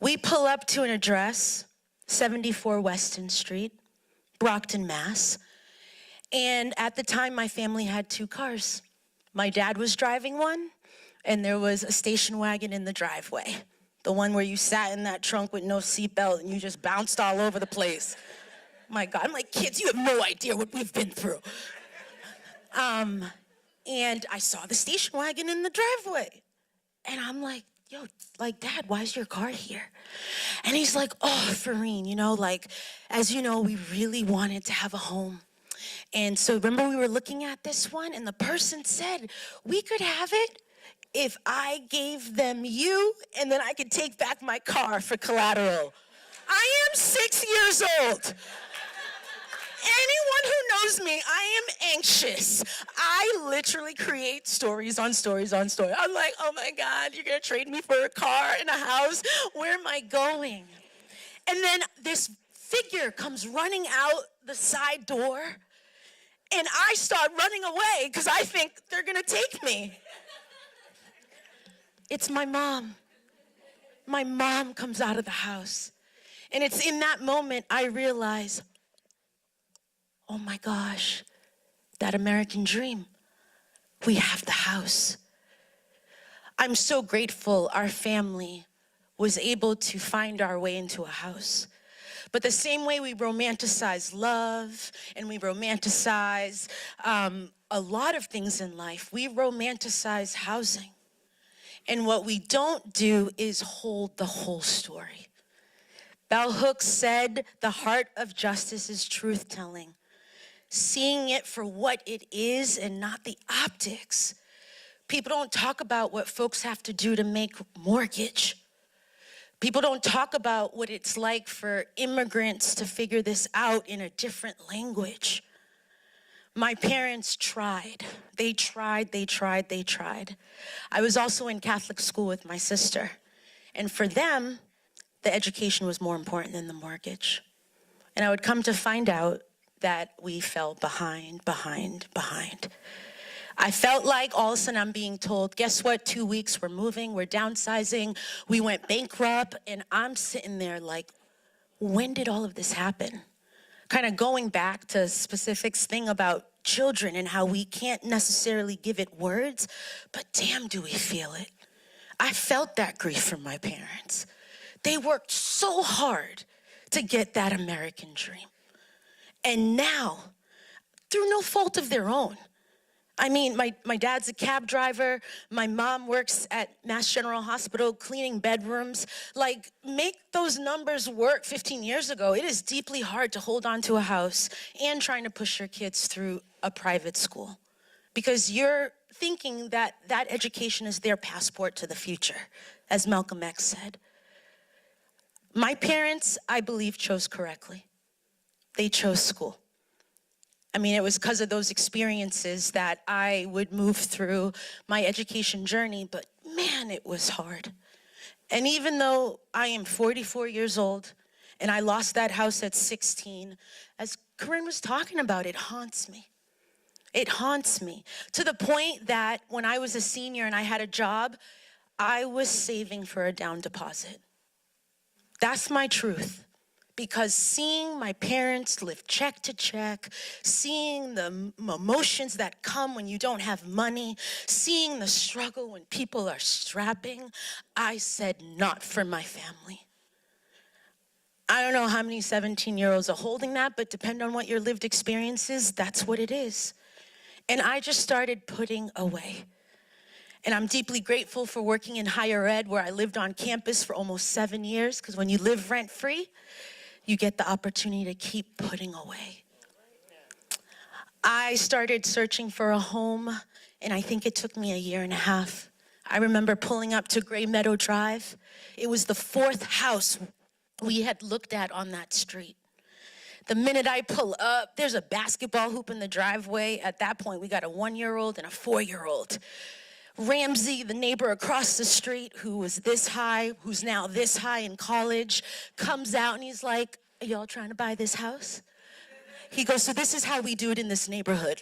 Speaker 4: We pull up to an address, 74 Weston Street, Brockton, Mass. And at the time, my family had 2 cars. My dad was driving one, and there was a station wagon in the driveway. The one where you sat in that trunk with no seatbelt and you just bounced all over the place. My God, I'm like, kids, you have no idea what we've been through. And I saw the station wagon in the driveway. And I'm like, yo, like, Dad, why is your car here? And he's like, oh, Farine, you know, like, as you know, we really wanted to have a home. And so remember we were looking at this one and the person said, we could have it if I gave them you and then I could take back my car for collateral. I am 6 years old. Anyone who knows me, I am anxious. I literally create stories on stories on stories. I'm like, oh my God, you're gonna trade me for a car and a house? Where am I going? And then this figure comes running out the side door and I start running away because I think they're gonna take me. It's my mom. My mom comes out of the house. And it's in that moment I realize, oh my gosh, that American dream. We have the house. I'm so grateful our family was able to find our way into a house. But the same way we romanticize love and we romanticize a lot of things in life, we romanticize housing. And what we don't do is hold the whole story. Bell Hooks said, the heart of justice is truth-telling. Seeing it for what it is and not the optics. People don't talk about what folks have to do to make mortgage. People don't talk about what it's like for immigrants to figure this out in a different language. My parents tried. They tried. I was also in Catholic school with my sister. And for them, the education was more important than the mortgage. And I would come to find out that we fell behind. I felt like all of a sudden I'm being told, guess what, 2 weeks, we're moving, we're downsizing, we went bankrupt, and I'm sitting there like, when did all of this happen? Kind of going back to specifics thing about children and how we can't necessarily give it words, but damn do we feel it. I felt that grief from my parents. They worked so hard to get that American dream. And now, through no fault of their own, I mean, my dad's a cab driver. My mom works at Mass General Hospital cleaning bedrooms. Like, make those numbers work 15 years ago. It is deeply hard to hold on to a house and trying to push your kids through a private school because you're thinking that that education is their passport to the future, as Malcolm X said. My parents, I believe, chose correctly. They chose school. I mean, it was because of those experiences that I would move through my education journey, but man, it was hard. And even though I am 44 years old and I lost that house at 16, as Corinne was talking about, it haunts me. It haunts me to the point that when I was a senior and I had a job, I was saving for a down deposit. That's my truth. because seeing my parents live check to check, seeing the emotions that come when you don't have money, seeing the struggle when people are strapping, I said, not for my family. I don't know how many 17-year-olds are holding that, but depending on what your lived experience is, that's what it is. And I just started putting away. And I'm deeply grateful for working in higher ed, where I lived on campus for almost 7 years, because when you live rent-free, you get the opportunity to keep putting away. I started searching for a home, and I think it took me 1.5 years. I remember pulling up to Gray Meadow Drive. It was the 4th house we had looked at on that street. The minute I pull up, there's a basketball hoop in the driveway. At that point, we got a 1-year-old and a 4-year-old. Ramsey, the neighbor across the street, who was this high, who's now this high in college, comes out and he's like, are y'all trying to buy this house? He goes, so this is how we do it in this neighborhood.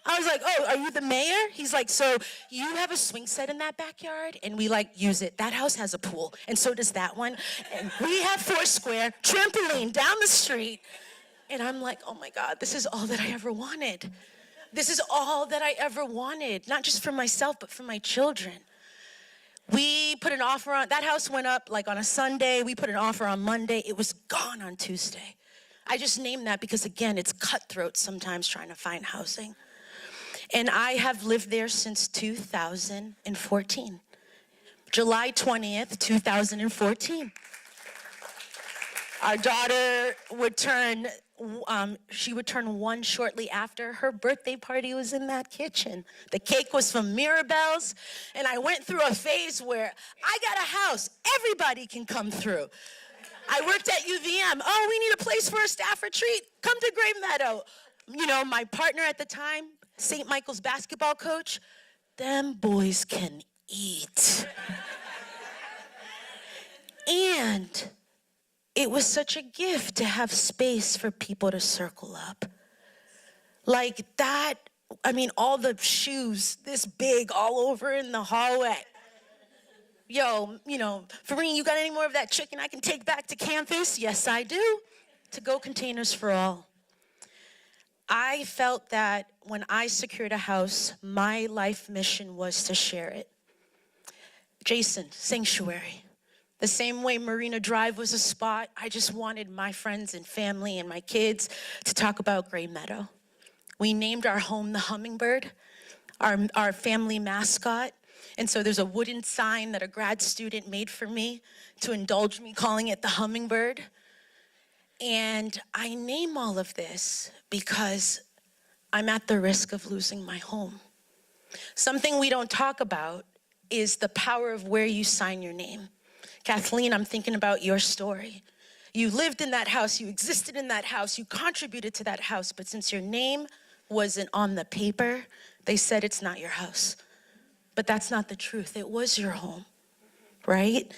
Speaker 4: I was like, oh, are you the mayor? He's like, so you have a swing set in that backyard? And we use it. That house has a pool, and so does that one. And we have Foursquare, trampoline down the street. And I'm like, oh my God, this is all that I ever wanted. This is all that I ever wanted, not just for myself, but for my children. We put an offer on, that house went up on a Sunday. We put an offer on Monday. It was gone on Tuesday. I just named that because, again, it's cutthroat sometimes trying to find housing. And I have lived there since 2014. July 20th, 2014. Our daughter would turn 1 shortly after. Her birthday party was in that kitchen. The cake was from Mirabelle's, and I went through a phase where I got a house, everybody can come through. I worked at UVM. Oh, we need a place for a staff retreat. Come to Gray Meadow. You know, my partner at the time, St. Michael's basketball coach, them boys can eat. And it was such a gift to have space for people to circle up. Like that, all the shoes this big all over in the hallway. Yo, Farine, you got any more of that chicken I can take back to campus? Yes, I do. To-go containers for all. I felt that when I secured a house, my life mission was to share it. Jason, sanctuary. The same way Marina Drive was a spot, I just wanted my friends and family and my kids to talk about Gray Meadow. We named our home the Hummingbird, our family mascot. And so there's a wooden sign that a grad student made for me to indulge me calling it the Hummingbird. And I name all of this because I'm at the risk of losing my home. Something we don't talk about is the power of where you sign your name. Kathleen, I'm thinking about your story. You lived in that house, you existed in that house, you contributed to that house, but since your name wasn't on the paper, they said it's not your house. But that's not the truth. It was your home, right?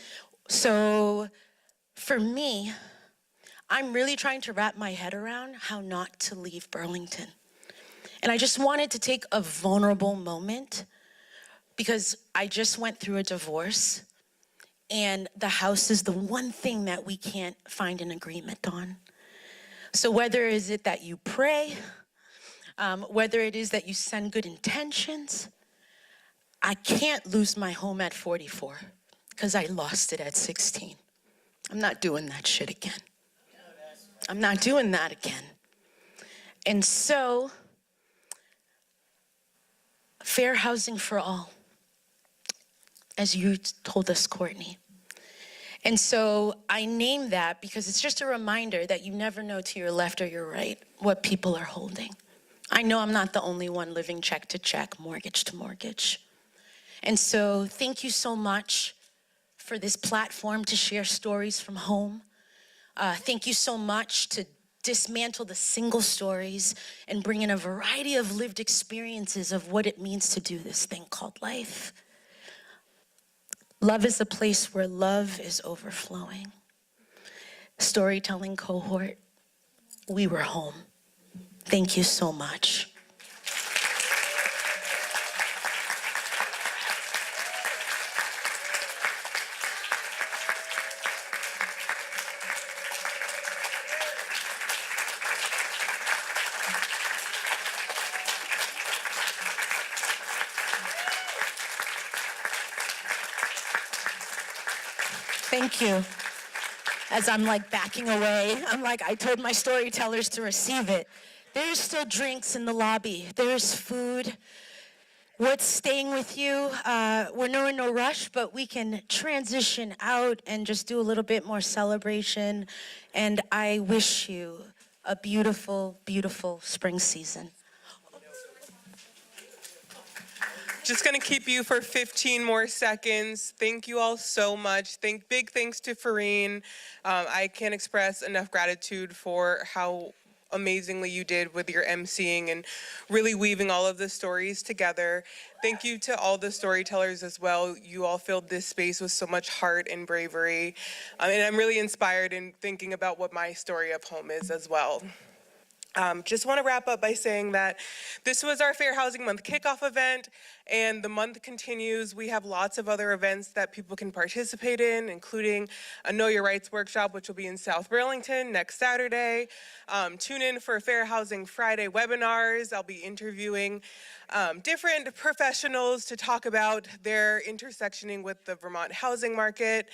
Speaker 4: So for me, I'm really trying to wrap my head around how not to leave Burlington. And I just wanted to take a vulnerable moment because I just went through a divorce, and the house is the one thing that we can't find an agreement on. So whether is it that you pray, whether it is that you send good intentions, I can't lose my home at 44 because I lost it at 16. I'm not doing that shit again. I'm not doing that again. And so, fair housing for all, as you told us, Courtney. And so I name that because it's just a reminder that you never know to your left or your right what people are holding. I know I'm not the only one living check to check, mortgage to mortgage. And so thank you so much for this platform to share stories from home. Thank you so much to dismantle the single stories and bring in a variety of lived experiences of what it means to do this thing called life. Love is a place where love is overflowing. Storytelling cohort, we were home. Thank you so much. Thank you. As I'm like backing away, I'm like, I told my storytellers to receive it. There's still drinks in the lobby. There's food. What's staying with you? We're in no rush, but we can transition out and just do a little bit more celebration. And I wish you a beautiful, beautiful spring season.
Speaker 3: Just gonna keep you for 15 more seconds. Thank you all so much. Big thanks to Farine. I can't express enough gratitude for how amazingly you did with your emceeing and really weaving all of the stories together. Thank you to all the storytellers as well. You all filled this space with so much heart and bravery. And I'm really inspired in thinking about what my story of home is as well. Just want to wrap up by saying that this was our Fair Housing Month kickoff event, and the month continues. We have lots of other events that people can participate in, including a Know Your Rights workshop, which will be in South Burlington next Saturday. Tune in for Fair Housing Friday webinars. I'll be interviewing different professionals to talk about their intersectioning with the Vermont housing market.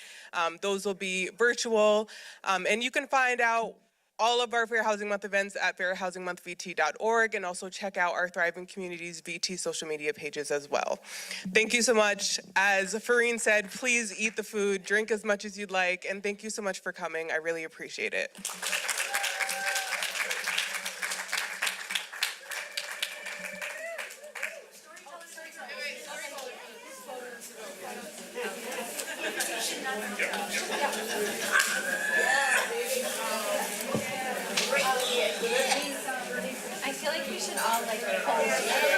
Speaker 3: Those will be virtual, and you can find out all of our Fair Housing Month events at fairhousingmonthvt.org, and also check out our Thriving Communities VT social media pages as well. Thank you so much. As Farine said, please eat the food, drink as much as you'd like, and thank you so much for coming. I really appreciate it.